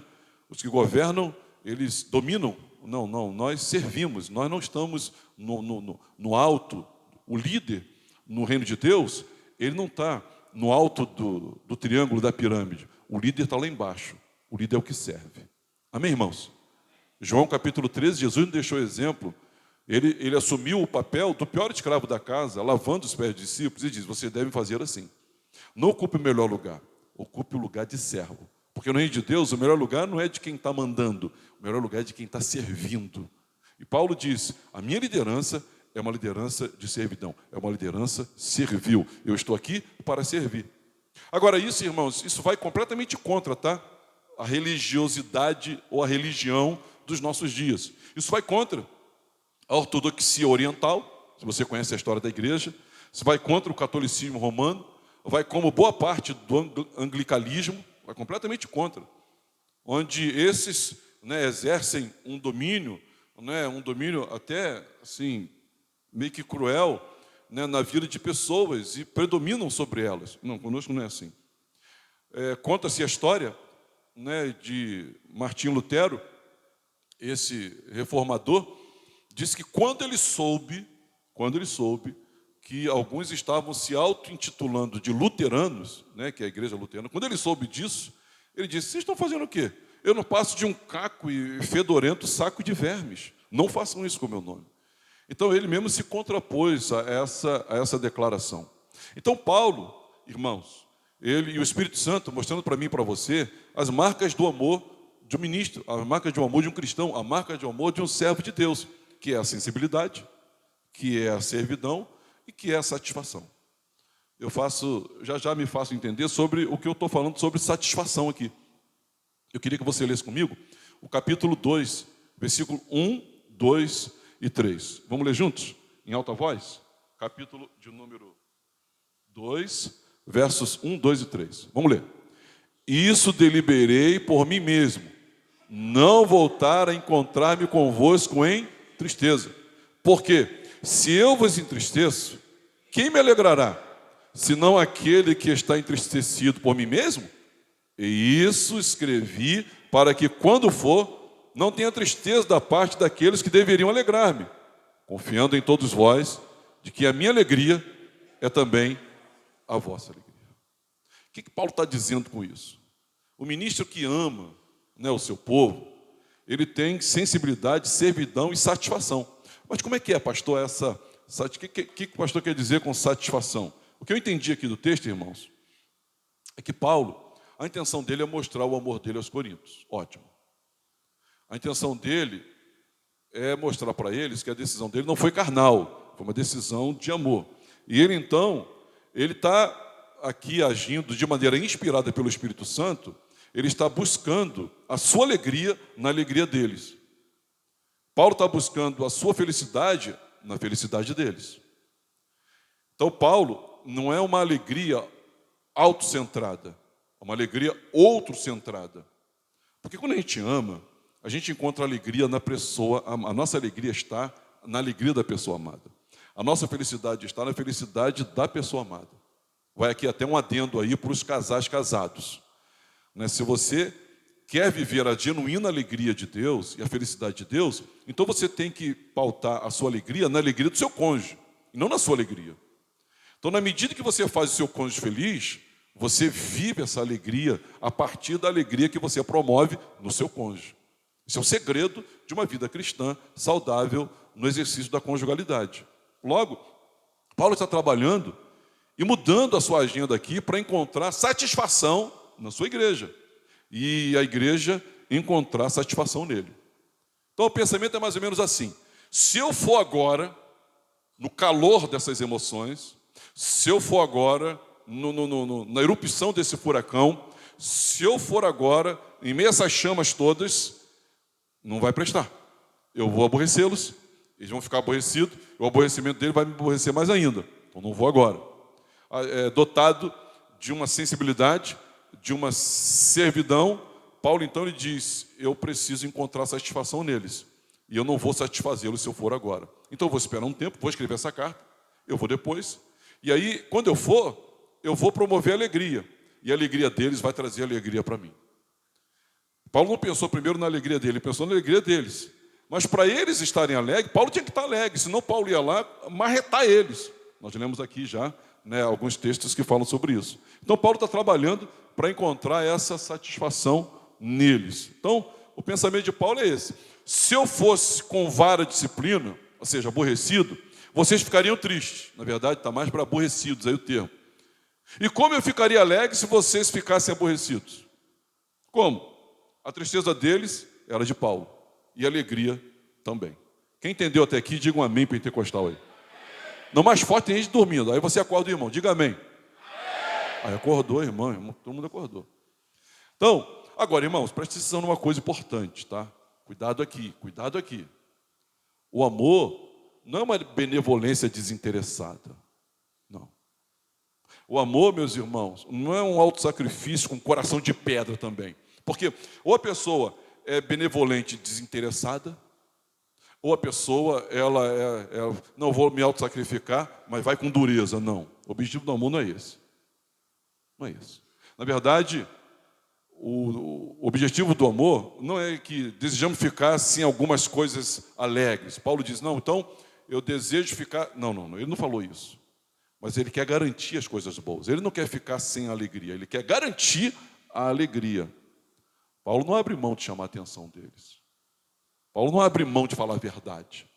Os que governam, eles dominam. Não, nós servimos, nós não estamos no alto. O líder no reino de Deus, ele não está no alto do triângulo da pirâmide. O líder está lá embaixo. O líder é o que serve. Amém, irmãos? João capítulo 13, Jesus nos deixou exemplo. Ele assumiu o papel do pior escravo da casa, lavando os pés dos discípulos, e diz: vocês devem fazer assim. Não ocupe o melhor lugar, ocupe o lugar de servo. Porque no reino de Deus, o melhor lugar não é de quem está mandando, o melhor lugar é de quem está servindo. E Paulo diz: a minha liderança é uma liderança de servidão, é uma liderança servil. Eu estou aqui para servir. Agora, isso, irmãos, isso vai completamente contra, tá? A religiosidade ou a religião dos nossos dias. Isso vai contra a ortodoxia oriental, se você conhece a história da igreja. Isso vai contra o catolicismo romano, vai como boa parte do anglicalismo, vai completamente contra. Onde esses, né, exercem um domínio até assim, meio que cruel, né, na vida de pessoas e predominam sobre elas. Não, conosco não é assim. Conta-se a história, né, de Martim Lutero, esse reformador, disse que quando ele soube que alguns estavam se auto-intitulando de luteranos, né, que é a igreja luterana, quando ele soube disso, ele disse: vocês estão fazendo o quê? Eu não passo de um caco e fedorento saco de vermes. Não façam isso com o meu nome. Então ele mesmo se contrapôs a essa declaração. Então Paulo, irmãos, ele e o Espírito Santo mostrando para mim e para você as marcas do amor de um ministro, as marcas do amor de um cristão, a marca de amor de um servo de Deus, que é a sensibilidade, que é a servidão e que é a satisfação. Já me faço entender sobre o que eu estou falando sobre satisfação aqui. Eu queria que você lesse comigo o capítulo 2, versículo 1, 2 e 3. Vamos ler juntos, em alta voz? Capítulo de número 2, versos 1, 2 e 3. Vamos ler. Isso deliberei por mim mesmo, não voltar a encontrar-me convosco em tristeza. Porque se eu vos entristeço, quem me alegrará? Senão aquele que está entristecido por mim mesmo? E isso escrevi para que, quando for, não tenha tristeza da parte daqueles que deveriam alegrar-me, confiando em todos vós, de que a minha alegria é também a vossa alegria. O que Paulo está dizendo com isso? O ministro que ama, né, o seu povo, ele tem sensibilidade, servidão e satisfação. Mas como é que é, pastor, o que o pastor quer dizer com satisfação? O que eu entendi aqui do texto, irmãos, é que Paulo, a intenção dele é mostrar o amor dele aos coríntios. Ótimo. A intenção dele é mostrar para eles que a decisão dele não foi carnal, foi uma decisão de amor. E ele, então, ele está aqui agindo de maneira inspirada pelo Espírito Santo, ele está buscando a sua alegria na alegria deles. Paulo está buscando a sua felicidade na felicidade deles. Então, Paulo não é uma alegria autocentrada, é uma alegria outro-centrada. Porque quando a gente ama, a gente encontra alegria na pessoa, a nossa alegria está na alegria da pessoa amada. A nossa felicidade está na felicidade da pessoa amada. Vai aqui até um adendo aí para os casais casados. Né? Se você quer viver a genuína alegria de Deus e a felicidade de Deus, então você tem que pautar a sua alegria na alegria do seu cônjuge, e não na sua alegria. Então, na medida que você faz o seu cônjuge feliz, você vive essa alegria a partir da alegria que você promove no seu cônjuge. Esse é o segredo de uma vida cristã saudável no exercício da conjugalidade. Logo, Paulo está trabalhando e mudando a sua agenda aqui para encontrar satisfação na sua igreja. E a igreja encontrar satisfação nele. Então o pensamento é mais ou menos assim: se eu for agora, no calor dessas emoções, se eu for agora na erupção desse furacão, se eu for agora em meio a essas chamas todas, não vai prestar. Eu vou aborrecê-los, eles vão ficar aborrecidos, o aborrecimento dele vai me aborrecer mais ainda. Então não vou agora. Dotado de uma sensibilidade, de uma servidão, Paulo então lhe diz, eu preciso encontrar satisfação neles, e eu não vou satisfazê-los se eu for agora. Então eu vou esperar um tempo, vou escrever essa carta, eu vou depois, e aí quando eu for, eu vou promover a alegria, e a alegria deles vai trazer alegria para mim. Paulo não pensou primeiro na alegria dele, ele pensou na alegria deles. Mas para eles estarem alegres, Paulo tinha que estar alegre, senão Paulo ia lá marretar eles. Nós lemos aqui já, alguns textos que falam sobre isso. Então Paulo está trabalhando para encontrar essa satisfação neles. Então, o pensamento de Paulo é esse. Se eu fosse com vara disciplina, ou seja, aborrecido, vocês ficariam tristes. Na verdade, está mais para aborrecidos aí o termo. E como eu ficaria alegre se vocês ficassem aborrecidos? Como? A tristeza deles era de Paulo. E a alegria também. Quem entendeu até aqui, diga um amém pentecostal aí. Não, mais forte, tem gente dormindo. Aí você acorda o irmão, diga amém. Aí acordou, irmão, todo mundo acordou. Então, agora, irmãos, preste atenção numa coisa importante, tá? Cuidado aqui, cuidado aqui. O amor não é uma benevolência desinteressada. Não. O amor, meus irmãos, não é um autossacrifício com coração de pedra também. Porque ou a pessoa é benevolente desinteressada, ou a pessoa, não vou me autossacrificar, mas vai com dureza. Não, o objetivo do amor não é esse. Não é esse. Na verdade, o objetivo do amor não é que desejamos ficar sem algumas coisas alegres. Paulo diz, não, então eu desejo ficar... Não, ele não falou isso. Mas ele quer garantir as coisas boas. Ele não quer ficar sem alegria, ele quer garantir a alegria. Paulo não abre mão de chamar a atenção deles. Paulo não abre mão de falar a verdade.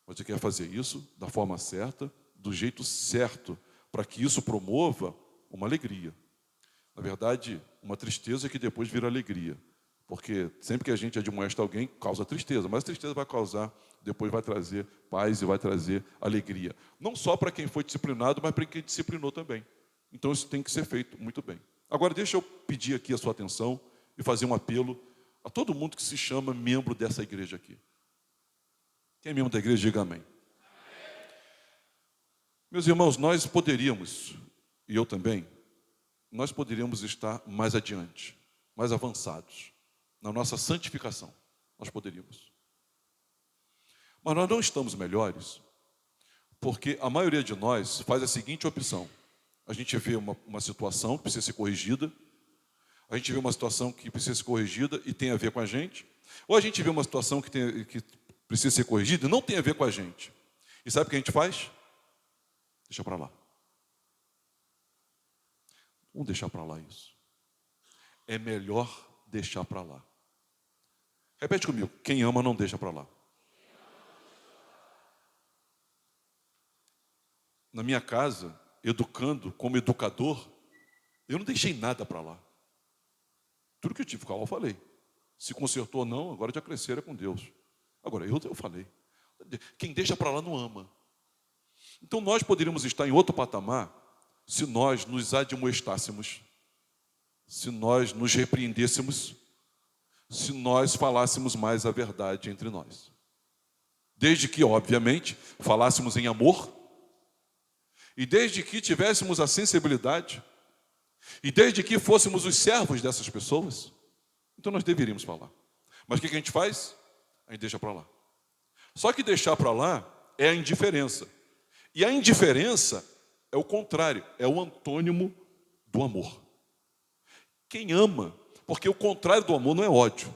Mas ele quer fazer isso da forma certa, do jeito certo, para que isso promova uma alegria. Na verdade, uma tristeza que depois vira alegria. Porque sempre que a gente admoesta alguém, causa tristeza. Mas a tristeza vai causar, depois vai trazer paz e vai trazer alegria. Não só para quem foi disciplinado, mas para quem disciplinou também. Então isso tem que ser feito muito bem. Agora deixa eu pedir aqui a sua atenção e fazer um apelo a todo mundo que se chama membro dessa igreja aqui. Quem é membro da igreja, diga amém. Meus irmãos, nós poderíamos, e eu também, nós poderíamos estar mais adiante, mais avançados, na nossa santificação. Nós poderíamos. Mas nós não estamos melhores, porque a maioria de nós faz a seguinte opção. A gente vê uma situação que precisa ser corrigida, a gente vê uma situação que precisa ser corrigida e tem a ver com a gente, ou a gente vê uma situação que precisa ser corrigida e não tem a ver com a gente. E sabe o que a gente faz? Deixa para lá. Vamos deixar para lá isso. É melhor deixar para lá. Repete comigo. Quem ama não deixa para lá. Na minha casa, educando como educador, eu não deixei nada para lá. Tudo que eu tive que falar, eu falei. Se consertou ou não, agora já cresceram com Deus. Agora, eu falei. Quem deixa para lá não ama. Então, nós poderíamos estar em outro patamar se nós nos admoestássemos, se nós nos repreendêssemos, se nós falássemos mais a verdade entre nós. Desde que, obviamente, falássemos em amor, e desde que tivéssemos a sensibilidade, e desde que fôssemos os servos dessas pessoas, então nós deveríamos falar. Mas o que a gente faz? A gente deixa para lá. Só que deixar para lá é a indiferença. E a indiferença é o contrário, é o antônimo do amor. Quem ama, porque o contrário do amor não é ódio.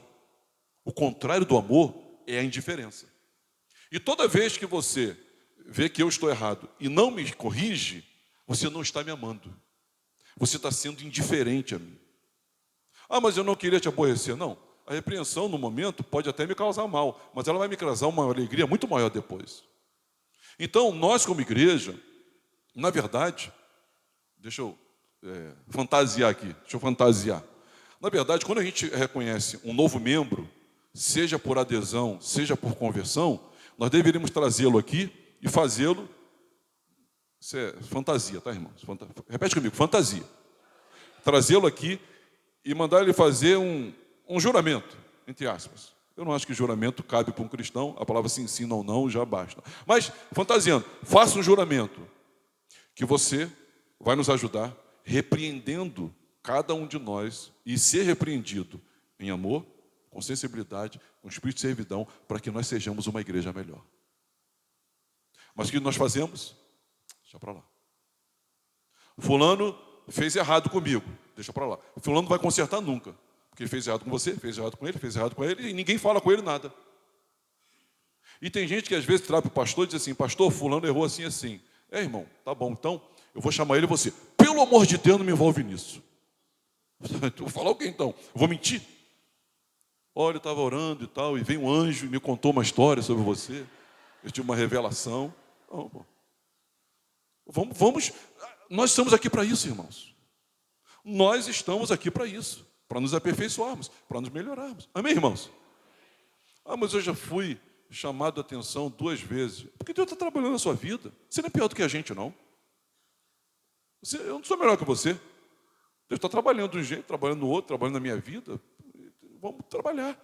O contrário do amor é a indiferença. E toda vez que você vê que eu estou errado e não me corrige, você não está me amando. Você está sendo indiferente a mim. Ah, mas eu não queria te aborrecer. Não, a repreensão no momento pode até me causar mal, mas ela vai me causar uma alegria muito maior depois. Então, nós como igreja, na verdade, deixa eu fantasiar aqui, Na verdade, quando a gente reconhece um novo membro, seja por adesão, seja por conversão, nós deveríamos trazê-lo aqui e fazê-lo. Isso é fantasia, tá, irmãos? Repete comigo, fantasia. Trazê-lo aqui e mandar ele fazer um juramento, entre aspas. Eu não acho que juramento cabe para um cristão, a palavra se ensina ou não já basta. Mas, fantasiando, faça um juramento que você vai nos ajudar repreendendo cada um de nós e ser repreendido em amor, com sensibilidade, com espírito de servidão, para que nós sejamos uma igreja melhor. Mas o que nós fazemos? Deixa para lá. Fulano fez errado comigo, deixa para lá. Fulano não vai consertar nunca, porque ele fez errado com você, fez errado com ele, fez errado com ele, e ninguém fala com ele nada. E tem gente que às vezes traz para o pastor e diz assim: pastor, fulano errou assim, assim. Irmão, tá bom, então eu vou chamar ele e você. Pelo amor de Deus, não me envolve nisso. Eu vou falar o quê então? Eu vou mentir? Olha, eu estava orando e tal, e veio um anjo e me contou uma história sobre você. Eu tive uma revelação. Não, pô. Vamos, nós estamos aqui para isso, irmãos. Nós estamos aqui para isso, para nos aperfeiçoarmos, para nos melhorarmos. Amém, irmãos? Mas eu já fui chamado a atenção 2 vezes. Porque Deus está trabalhando na sua vida. Você não é pior do que a gente, não. Eu não sou melhor que você. Deus está trabalhando de um jeito, trabalhando no outro, trabalhando na minha vida. Vamos trabalhar.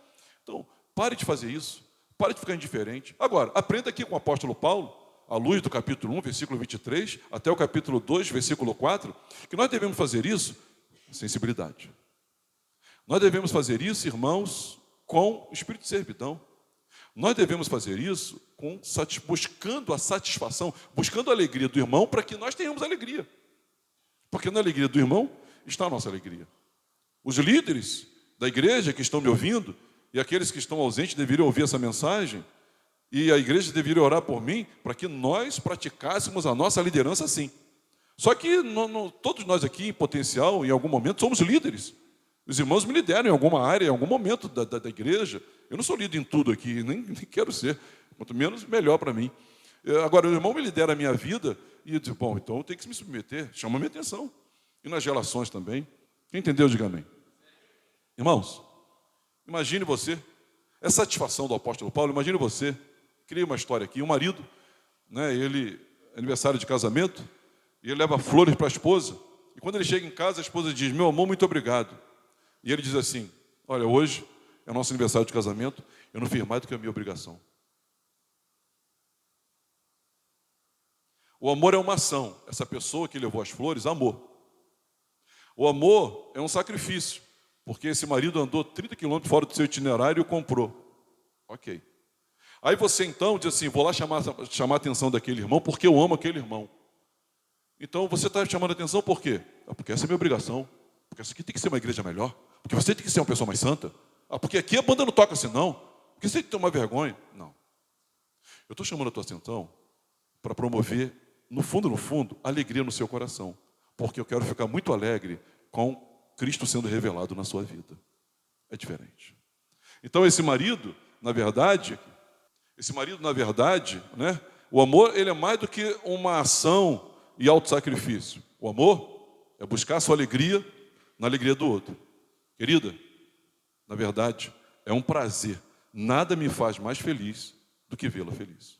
Então, pare de fazer isso. Pare de ficar indiferente. Agora, aprenda aqui com o apóstolo Paulo, à luz do capítulo 1, versículo 23, até o capítulo 2, versículo 4, que nós devemos fazer isso com sensibilidade. Nós devemos fazer isso, irmãos, com espírito de servidão. Nós devemos fazer isso buscando a satisfação, buscando a alegria do irmão, para que nós tenhamos alegria. Porque na alegria do irmão está a nossa alegria. Os líderes da igreja que estão me ouvindo, e aqueles que estão ausentes deveriam ouvir essa mensagem, e a igreja deveria orar por mim, para que nós praticássemos a nossa liderança assim. Só que todos nós aqui, em potencial, em algum momento, somos líderes. Os irmãos me lideram em alguma área, em algum momento da igreja. Eu não sou líder em tudo aqui, nem quero ser, quanto menos melhor para mim. Agora, o irmão me lidera a minha vida, e eu digo, bom, então eu tenho que me submeter, chama a minha atenção. E nas relações também. Quem entendeu, diga amém. Irmãos, imagine você, é satisfação do apóstolo Paulo, imagine você, criei uma história aqui, um marido, ele, aniversário de casamento, e ele leva flores para a esposa, e quando ele chega em casa, a esposa diz, meu amor, muito obrigado. E ele diz assim, olha, hoje é o nosso aniversário de casamento, eu não fiz mais do que a minha obrigação. O amor é uma ação, essa pessoa que levou as flores, amor. O amor é um sacrifício, porque esse marido andou 30 quilômetros fora do seu itinerário e comprou. Ok. Aí você então diz assim, vou lá chamar a atenção daquele irmão, porque eu amo aquele irmão. Então você está chamando a atenção por quê? Porque essa é a minha obrigação. Porque essa aqui tem que ser uma igreja melhor. Porque você tem que ser uma pessoa mais santa. Porque aqui a banda não toca assim não. Porque você tem que ter uma vergonha. Não. Eu estou chamando a tua atenção para promover, no fundo, alegria no seu coração. Porque eu quero ficar muito alegre com Cristo sendo revelado na sua vida. É diferente. Então esse marido, na verdade, o amor ele é mais do que uma ação e autossacrifício. O amor é buscar a sua alegria na alegria do outro. Querida, na verdade, é um prazer. Nada me faz mais feliz do que vê-la feliz.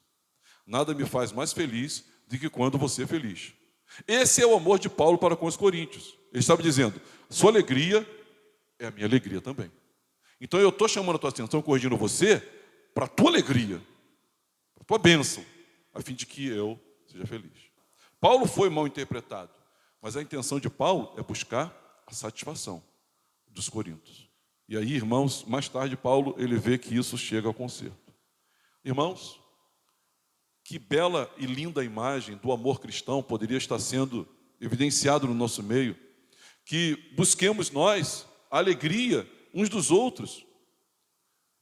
Nada me faz mais feliz do que quando você é feliz. Esse é o amor de Paulo para com os coríntios. Ele estava dizendo, sua alegria é a minha alegria também. Então eu estou chamando a tua atenção, corrigindo você, para a tua alegria, para a tua bênção, a fim de que eu seja feliz. Paulo foi mal interpretado, mas a intenção de Paulo é buscar a satisfação dos coríntios. E aí, irmãos, mais tarde Paulo, ele vê que isso chega ao conserto. Irmãos, que bela e linda imagem do amor cristão poderia estar sendo evidenciado no nosso meio, que busquemos nós a alegria uns dos outros,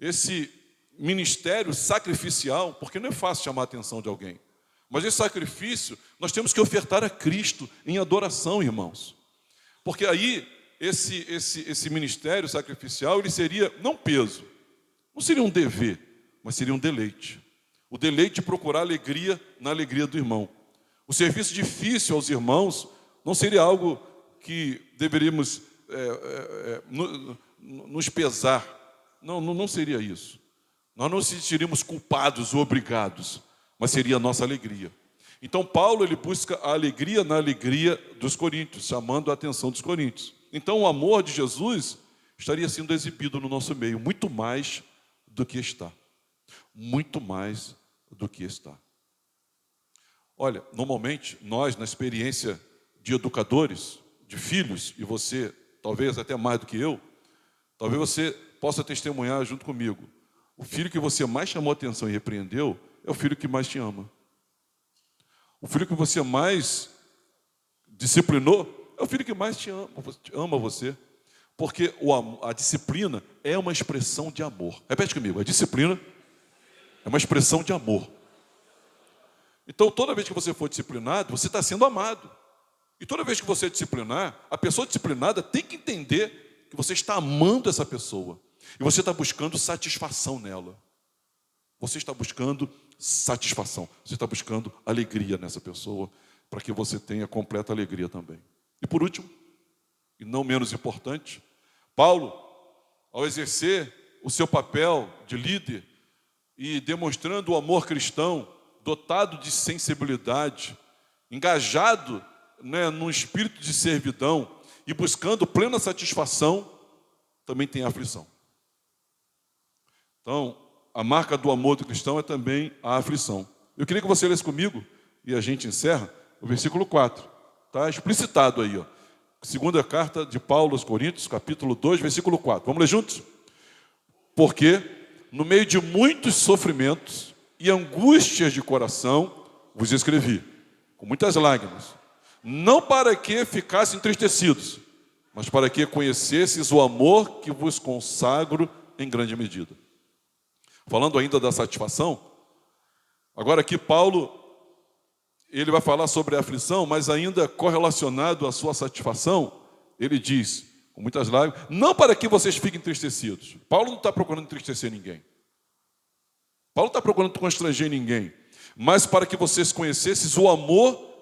esse ministério sacrificial, porque não é fácil chamar a atenção de alguém, mas esse sacrifício nós temos que ofertar a Cristo em adoração, irmãos, porque aí esse ministério sacrificial, ele seria não peso, não seria um dever, mas seria um deleite. O deleite de procurar alegria na alegria do irmão. O serviço difícil aos irmãos não seria algo que deveríamos nos pesar. Não seria isso. Nós não nos sentiríamos culpados ou obrigados, mas seria a nossa alegria. Então Paulo ele busca a alegria na alegria dos coríntios, chamando a atenção dos coríntios. Então o amor de Jesus estaria sendo exibido no nosso meio, muito mais do que está. Muito mais do que está. Olha, normalmente nós, na experiência de educadores, de filhos, e você talvez até mais do que eu, talvez você possa testemunhar junto comigo. O filho que você mais chamou atenção e repreendeu é o filho que mais te ama. O filho que você mais disciplinou é o filho que mais ama você. Porque a disciplina é uma expressão de amor. Repete comigo, a disciplina é uma expressão de amor. Então, toda vez que você for disciplinado, você está sendo amado. E toda vez que você disciplinar, a pessoa disciplinada tem que entender que você está amando essa pessoa. E você está buscando satisfação nela. Você está buscando satisfação. Você está buscando alegria nessa pessoa, para que você tenha completa alegria também. E por último, e não menos importante, Paulo, ao exercer o seu papel de líder e demonstrando o amor cristão, dotado de sensibilidade, engajado, num espírito de servidão e buscando plena satisfação, também tem aflição. Então, a marca do amor do cristão é também a aflição. Eu queria que você lesse comigo, e a gente encerra, o versículo 4. Está explicitado aí, ó. Segunda carta de Paulo aos Coríntios, capítulo 2, versículo 4. Vamos ler juntos? Porque, no meio de muitos sofrimentos e angústias de coração, vos escrevi, com muitas lágrimas, não para que ficassem entristecidos, mas para que conhecesseis o amor que vos consagro em grande medida. Falando ainda da satisfação, agora aqui Paulo, ele vai falar sobre a aflição, mas ainda correlacionado à sua satisfação, ele diz, com muitas lágrimas, não para que vocês fiquem entristecidos. Paulo não está procurando entristecer ninguém. Paulo não está procurando constranger ninguém, mas para que vocês conhecessem o amor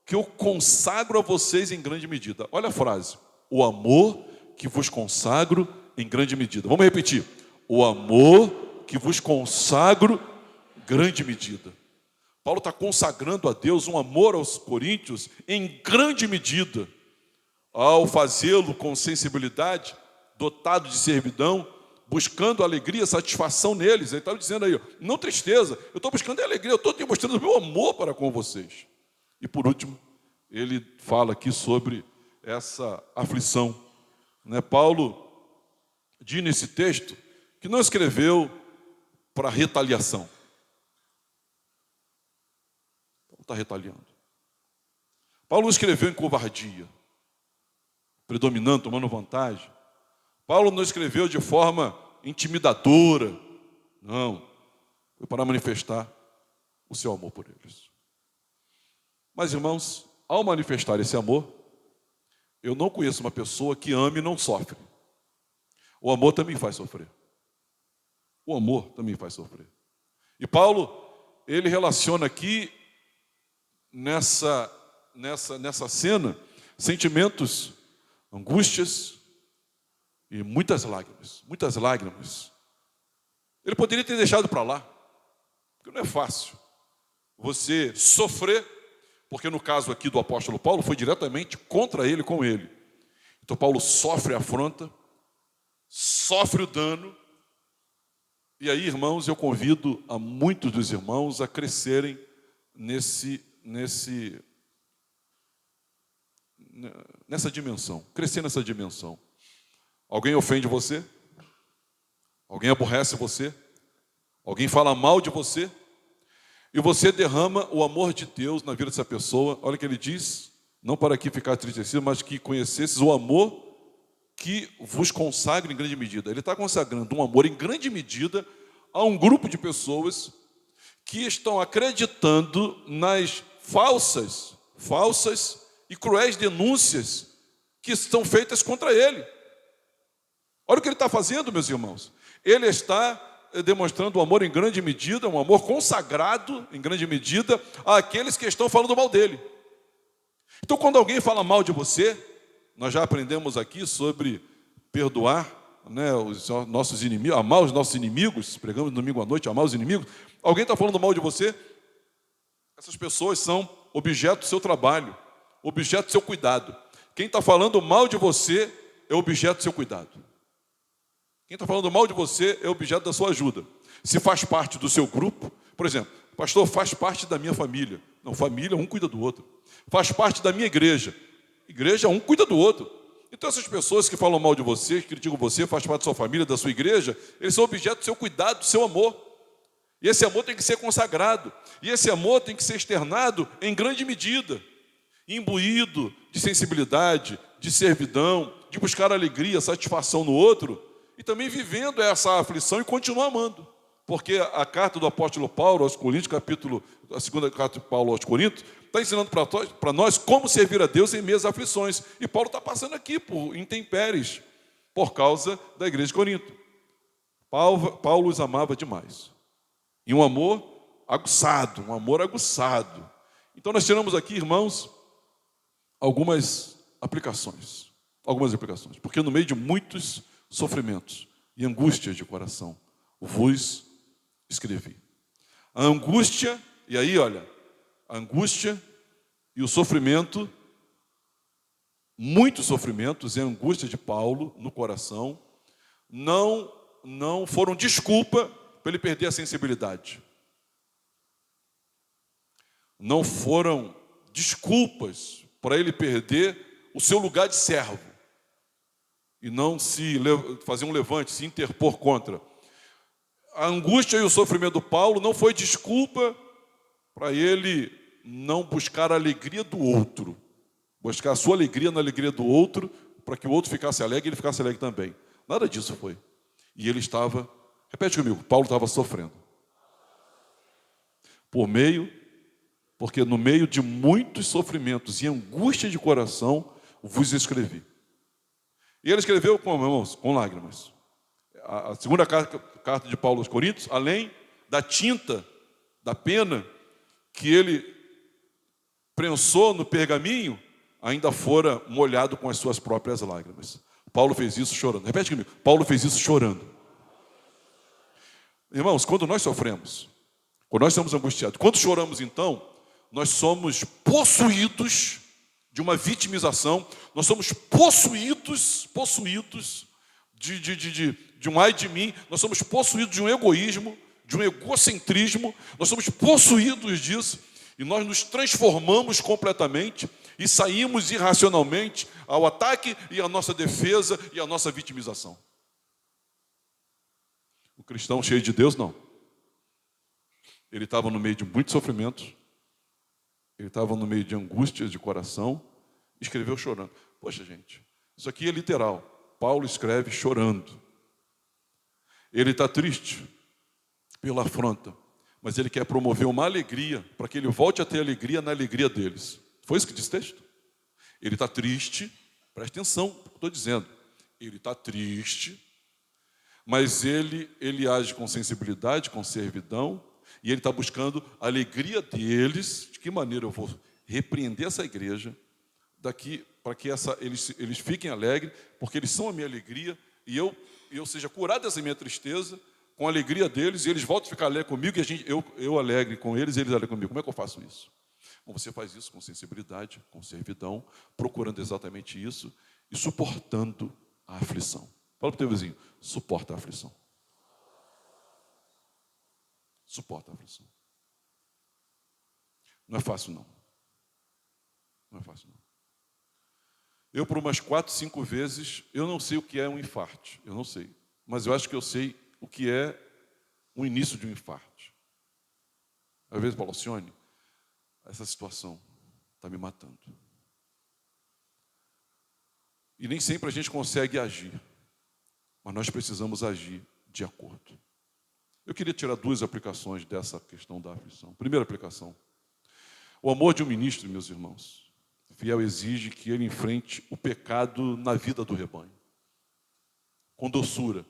que eu consagro a vocês em grande medida. Olha a frase, o amor que vos consagro em grande medida. Vamos repetir, o amor que vos consagro em grande medida. Paulo está consagrando a Deus um amor aos coríntios em grande medida, ao fazê-lo com sensibilidade, dotado de servidão, buscando alegria, satisfação neles. Ele estava dizendo aí, não tristeza, eu estou buscando alegria, eu estou demonstrando o meu amor para com vocês. E por último, ele fala aqui sobre essa aflição. Paulo diz nesse texto que não escreveu para retaliação. Paulo está retaliando. Paulo não escreveu em covardia, predominando, tomando vantagem. Paulo não escreveu de forma intimidadora. Não. Foi para manifestar o seu amor por eles. Mas, irmãos, ao manifestar esse amor, eu não conheço uma pessoa que ame e não sofre. O amor também faz sofrer. O amor também faz sofrer. E Paulo, ele relaciona aqui, nessa cena, sentimentos, angústias e muitas lágrimas. Muitas lágrimas. Ele poderia ter deixado para lá, porque não é fácil você sofrer, porque no caso aqui do apóstolo Paulo, foi diretamente contra ele, com ele. Então Paulo sofre a afronta, sofre o dano, e aí, irmãos, eu convido a muitos dos irmãos a crescerem nessa dimensão, crescer nessa dimensão. Alguém ofende você? Alguém aborrece você? Alguém fala mal de você? E você derrama o amor de Deus na vida dessa pessoa. Olha o que ele diz, não para que ficar entristecido, mas que conhecesses o amor que vos consagra em grande medida. Ele está consagrando um amor em grande medida a um grupo de pessoas que estão acreditando nas falsas e cruéis denúncias que estão feitas contra ele. Olha o que ele está fazendo, meus irmãos. Ele está demonstrando um amor em grande medida, um amor consagrado em grande medida àqueles que estão falando mal dele. Então, quando alguém fala mal de você, nós já aprendemos aqui sobre perdoar, os nossos inimigos, amar os nossos inimigos, pregamos domingo à noite, amar os inimigos. Alguém está falando mal de você? Essas pessoas são objeto do seu trabalho, objeto do seu cuidado. Quem está falando mal de você é objeto do seu cuidado. Quem está falando mal de você é objeto da sua ajuda. Se faz parte do seu grupo, por exemplo, pastor, faz parte da minha família. Não, família, um cuida do outro. Faz parte da minha igreja. Igreja, um cuida do outro. Então essas pessoas que falam mal de você, que criticam você, faz parte da sua família, da sua igreja, eles são objeto do seu cuidado, do seu amor. E esse amor tem que ser consagrado. E esse amor tem que ser externado em grande medida, imbuído de sensibilidade, de servidão, de buscar alegria, satisfação no outro, e também vivendo essa aflição e continuar amando. Porque a carta do apóstolo Paulo aos Coríntios, a segunda carta de Paulo aos Coríntios, está ensinando para nós como servir a Deus em meias aflições. E Paulo está passando aqui por intempéries, por causa da igreja de Corinto. Paulo os amava demais. E um amor aguçado, um amor aguçado. Então nós tiramos aqui, irmãos, algumas aplicações. Porque no meio de muitos sofrimentos e angústias de coração, vos escrevi. A angústia, e aí olha, a angústia e o sofrimento, muitos sofrimentos e a angústia de Paulo no coração, não foram desculpa para ele perder a sensibilidade. Não foram desculpas para ele perder o seu lugar de servo e não fazer um levante, se interpor contra. A angústia e o sofrimento do Paulo não foi desculpa para ele não buscar a alegria do outro, buscar a sua alegria na alegria do outro, para que o outro ficasse alegre e ele ficasse alegre também. Nada disso foi. E ele estava, repete comigo, Paulo estava sofrendo. Porque no meio de muitos sofrimentos e angústia de coração, vos escrevi. E ele escreveu com lágrimas. A segunda carta de Paulo aos Coríntios, além da tinta, da pena, que ele prensou no pergaminho, ainda fora molhado com as suas próprias lágrimas. Paulo fez isso chorando. Repete comigo. Paulo fez isso chorando. Irmãos, quando nós sofremos, quando nós estamos angustiados, quando choramos então, nós somos possuídos de uma vitimização, nós somos possuídos de um ai de mim, nós somos possuídos de um egoísmo, de um egocentrismo, nós somos possuídos disso, e nós nos transformamos completamente e saímos irracionalmente ao ataque e à nossa defesa e à nossa vitimização. O cristão cheio de Deus, não. Ele estava no meio de muitos sofrimentos, ele estava no meio de angústias de coração, escreveu chorando. Poxa, gente, isso aqui é literal. Paulo escreve chorando. Ele está triste pela afronta, mas ele quer promover uma alegria, para que ele volte a ter alegria na alegria deles. Foi isso que diz o texto? Ele está triste, presta atenção no que eu estou dizendo. Ele está triste, mas ele age com sensibilidade, com servidão, e ele está buscando a alegria deles. De que maneira eu vou repreender essa igreja daqui para que eles fiquem alegres, porque eles são a minha alegria, e eu seja curado dessa minha tristeza com a alegria deles, e eles voltam a ficar alegres comigo, e eu alegre com eles, e eles alegrem comigo. Como é que eu faço isso? Bom, você faz isso com sensibilidade, com servidão, procurando exatamente isso e suportando a aflição. Fala para o teu vizinho, suporta a aflição. Suporta a aflição. Não é fácil, não. Não é fácil, não. Eu, por umas 4, 5 vezes, eu não sei o que é um infarte. Eu não sei. Mas eu acho que eu sei o que é o início de um infarte. Às vezes, Paulo, Alcione, essa situação está me matando. E nem sempre a gente consegue agir. Mas nós precisamos agir de acordo. Eu queria tirar 2 aplicações dessa questão da aflição. Primeira aplicação. O amor de um ministro, meus irmãos, fiel exige que ele enfrente o pecado na vida do rebanho. Com doçura,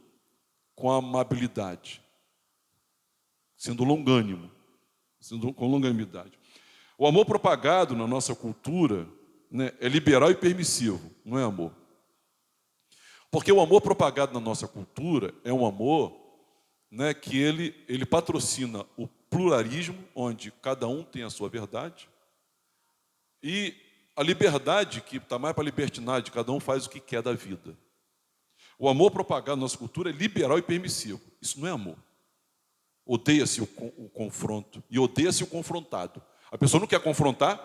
com amabilidade, sendo longânimo, com longanimidade. O amor propagado na nossa cultura, né, é liberal e permissivo, não é amor. Porque o amor propagado na nossa cultura é um amor, né, que ele patrocina o pluralismo, onde cada um tem a sua verdade, e a liberdade, que está mais para a libertinagem, cada um faz o que quer da vida. O amor propagado na nossa cultura é liberal e permissivo. Isso não é amor. Odeia-se o confronto e odeia-se o confrontado. A pessoa não quer confrontar,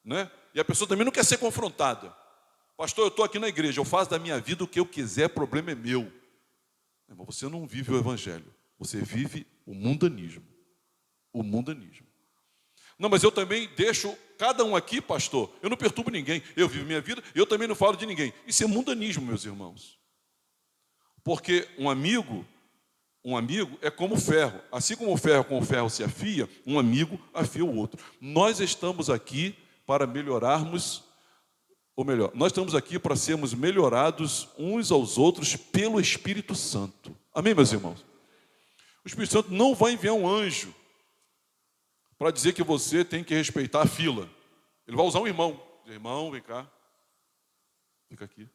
né? E a pessoa também não quer ser confrontada. pastor, eu estou aqui na igreja, eu faço da minha vida o que eu quiser, o problema é meu. Irmão, você não vive o evangelho, você vive o mundanismo. O mundanismo. Não, mas eu também deixo cada um aqui, pastor, eu não perturbo ninguém, eu vivo minha vida, eu também não falo de ninguém. Isso é mundanismo, meus irmãos. Porque um amigo é como ferro. Assim como o ferro com o ferro se afia, um amigo afia o outro. Nós estamos aqui para melhorarmos, ou melhor, nós estamos aqui para sermos melhorados uns aos outros pelo Espírito Santo. Amém, meus irmãos? O Espírito Santo não vai enviar um anjo para dizer que você tem que respeitar a fila. Ele vai usar um irmão. Irmão, vem cá. Fica aqui.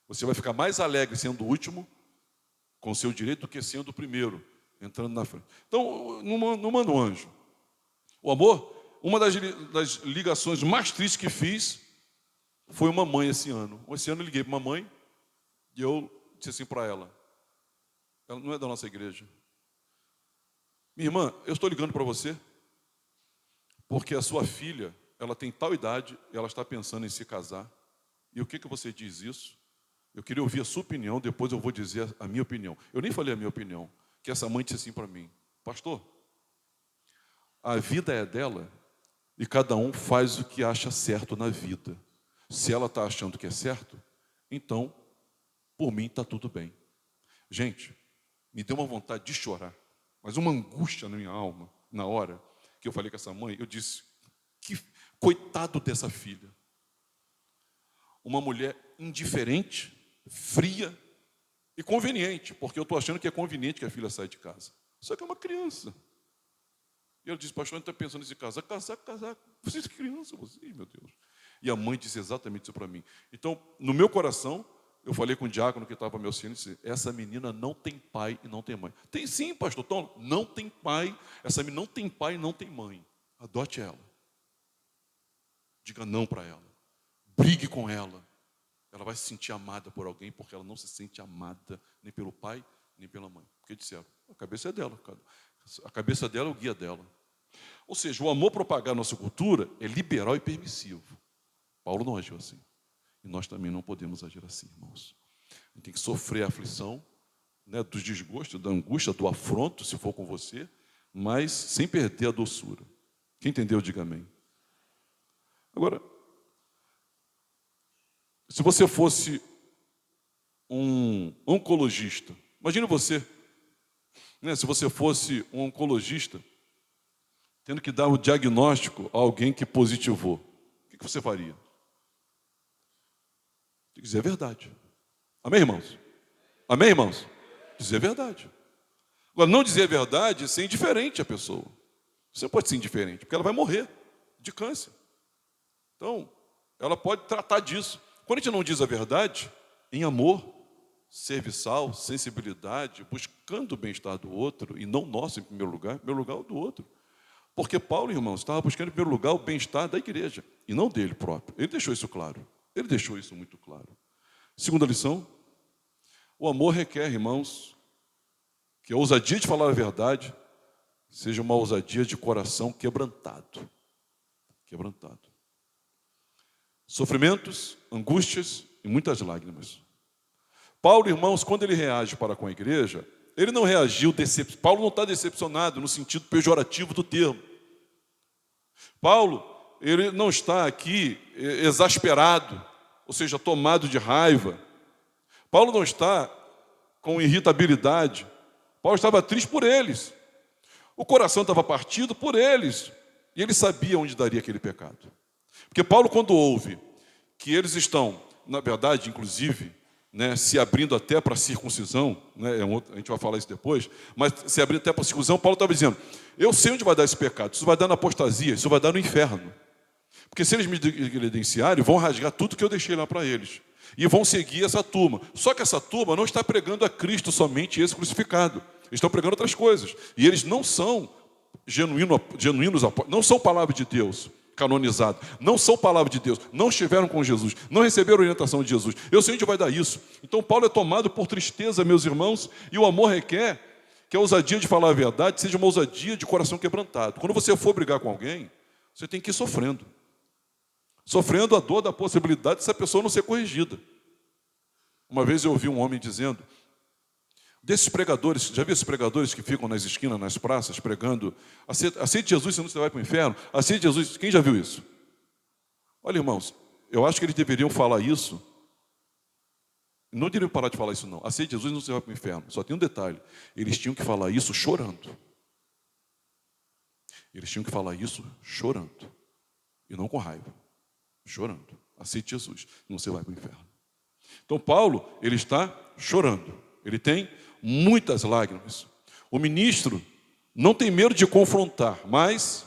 Você vai ficar mais alegre sendo o último, com o seu direito, do que sendo o primeiro, entrando na frente. Então, não manda um anjo. O amor, uma das ligações mais tristes que fiz, foi uma mãe esse ano. Esse ano eu liguei para uma mãe, e eu disse assim para ela não é da nossa igreja. Minha irmã, eu estou ligando para você, porque a sua filha, ela tem tal idade, e ela está pensando em se casar. E o que você diz isso? Eu queria ouvir a sua opinião, depois eu vou dizer a minha opinião. Eu nem falei a minha opinião, que essa mãe disse assim para mim: pastor, a vida é dela, e cada um faz o que acha certo na vida. Se ela está achando que é certo, então, por mim está tudo bem. Gente, me deu uma vontade de chorar, mas uma angústia na minha alma, na hora que eu falei com essa mãe. Eu disse: que coitado dessa filha. Uma mulher indiferente, fria e conveniente, porque eu estou achando que é conveniente que a filha saia de casa. Só que é uma criança. E ela disse: pastor, a gente está pensando em se casar. Casar. Você é criança, você, meu Deus. E a mãe disse exatamente isso para mim. Então, no meu coração, eu falei com o diácono que estava me auxiliando e disse: essa menina não tem pai e não tem mãe. Tem sim, pastor Tom, não tem pai. Essa menina não tem pai e não tem mãe. Adote ela. Diga não para ela. Brigue com ela. Ela vai se sentir amada por alguém, porque ela não se sente amada nem pelo pai, nem pela mãe. Porque disseram: a cabeça é dela. A cabeça dela é o guia dela. Ou seja, o amor propagar nossa cultura é liberal e permissivo. Paulo não agiu assim. E nós também não podemos agir assim, irmãos. A gente tem que sofrer a aflição, né, dos desgostos, da angústia, do afronto, se for com você, mas sem perder a doçura. Quem entendeu, diga amém. Agora, se você fosse um oncologista, imagine você, né, se você fosse um oncologista, tendo que dar o diagnóstico a alguém que positivou, o que você faria? Tem que dizer a verdade. Amém, irmãos? Amém, irmãos? Dizer a verdade. Agora, não dizer a verdade é ser indiferente à pessoa. Você pode ser indiferente, porque ela vai morrer de câncer. Então, ela pode tratar disso. Quando a gente não diz a verdade, em amor, serviçal, sensibilidade, buscando o bem-estar do outro, e não nosso em primeiro lugar é o do outro. Porque Paulo, irmãos, estava buscando em primeiro lugar o bem-estar da igreja, e não dele próprio. Ele deixou isso claro. Ele deixou isso muito claro. Segunda lição: o amor requer, irmãos, que a ousadia de falar a verdade seja uma ousadia de coração quebrantado. Quebrantado. Sofrimentos, angústias e muitas lágrimas. Paulo, irmãos, quando ele reage para com a igreja, ele não reagiu decepcionado. Paulo não está decepcionado no sentido pejorativo do termo. Paulo, ele não está aqui exasperado, ou seja, tomado de raiva. Paulo não está com irritabilidade. Paulo estava triste por eles. O coração estava partido por eles. E ele sabia onde daria aquele pecado. Porque Paulo, quando ouve que eles estão, na verdade, inclusive, né, se abrindo até para a circuncisão, né, a gente vai falar isso depois, mas se abrindo até para a circuncisão, Paulo estava dizendo: eu sei onde vai dar esse pecado, isso vai dar na apostasia, isso vai dar no inferno. Porque se eles me credenciarem, vão rasgar tudo que eu deixei lá para eles. E vão seguir essa turma. Só que essa turma não está pregando a Cristo somente esse crucificado. Eles estão pregando outras coisas. E eles não são genuínos, não são palavra de Deus canonizada. Não são palavra de Deus. Não estiveram com Jesus. Não receberam orientação de Jesus. Eu sei onde vai dar isso. Então Paulo é tomado por tristeza, meus irmãos. E o amor requer que a ousadia de falar a verdade seja uma ousadia de coração quebrantado. Quando você for brigar com alguém, você tem que ir sofrendo. sofrendo a dor da possibilidade dessa pessoa não ser corrigida. Uma vez eu ouvi um homem dizendo, desses pregadores, já viu esses pregadores que ficam nas esquinas, nas praças, pregando, aceite Jesus, senão você vai para o inferno, aceite Jesus, quem já viu isso? Olha, irmãos, eu acho que eles deveriam falar isso, não deveriam parar de falar isso não, aceite Jesus, senão você vai para o inferno, só tem um detalhe, eles tinham que falar isso chorando. Eles tinham que falar isso chorando, e não com raiva, chorando, aceite Jesus, senão você vai para o inferno. Então Paulo, ele está chorando, ele tem muitas lágrimas. O ministro não tem medo de confrontar, mas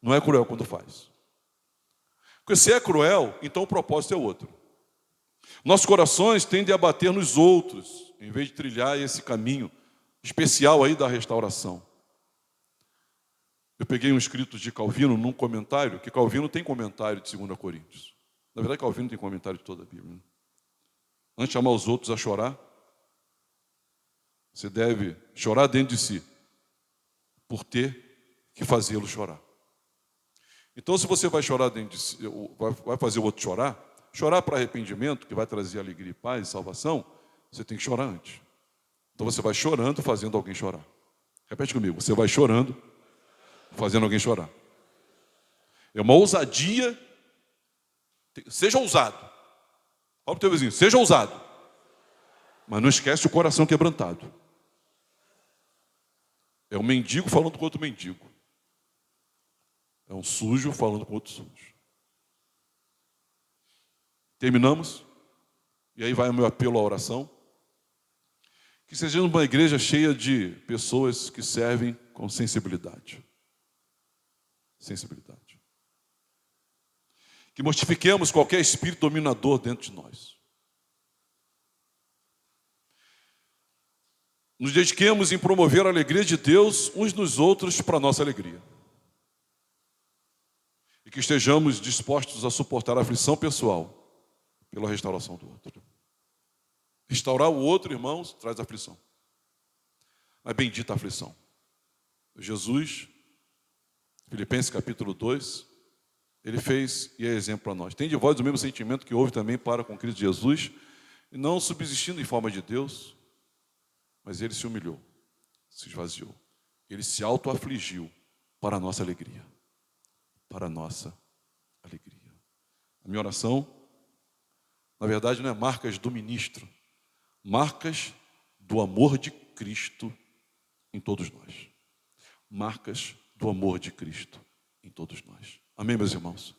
não é cruel quando faz. Porque se é cruel, então o propósito é outro. Nossos corações tendem a bater nos outros, em vez de trilhar esse caminho especial aí da restauração. Eu peguei um escrito de Calvino num comentário, que Calvino tem comentário de 2 Coríntios. Na verdade, Calvino tem comentário de toda a Bíblia, né? Antes de chamar os outros a chorar, você deve chorar dentro de si, por ter que fazê-lo chorar. Então, se você vai chorar dentro de si, vai fazer o outro chorar para arrependimento, que vai trazer alegria e paz e salvação, você tem que chorar antes. Então, você vai chorando, fazendo alguém chorar. Repete comigo, você vai chorando, fazendo alguém chorar. É uma ousadia, seja ousado. Fala para o teu vizinho, seja ousado. Mas não esquece o coração quebrantado. É um mendigo falando com outro mendigo. É um sujo falando com outro sujo. Terminamos? E aí vai o meu apelo à oração. Que sejamos uma igreja cheia de pessoas que servem com sensibilidade. Sensibilidade. Que mortifiquemos qualquer espírito dominador dentro de nós. Nos dediquemos em promover a alegria de Deus uns nos outros para a nossa alegria. E que estejamos dispostos a suportar a aflição pessoal pela restauração do outro. Restaurar o outro, irmãos, traz aflição. Mas bendita a aflição. Jesus, Filipenses capítulo 2, ele fez e é exemplo para nós. Tem de vós o mesmo sentimento que houve também para com Cristo Jesus, e não subsistindo em forma de Deus, mas ele se humilhou, se esvaziou. Ele se auto-afligiu para a nossa alegria. Para a nossa alegria. A minha oração, na verdade, não é marcas do ministro, marcas do amor de Cristo em todos nós. Marcas do amor de Cristo em todos nós. Amém, meus irmãos?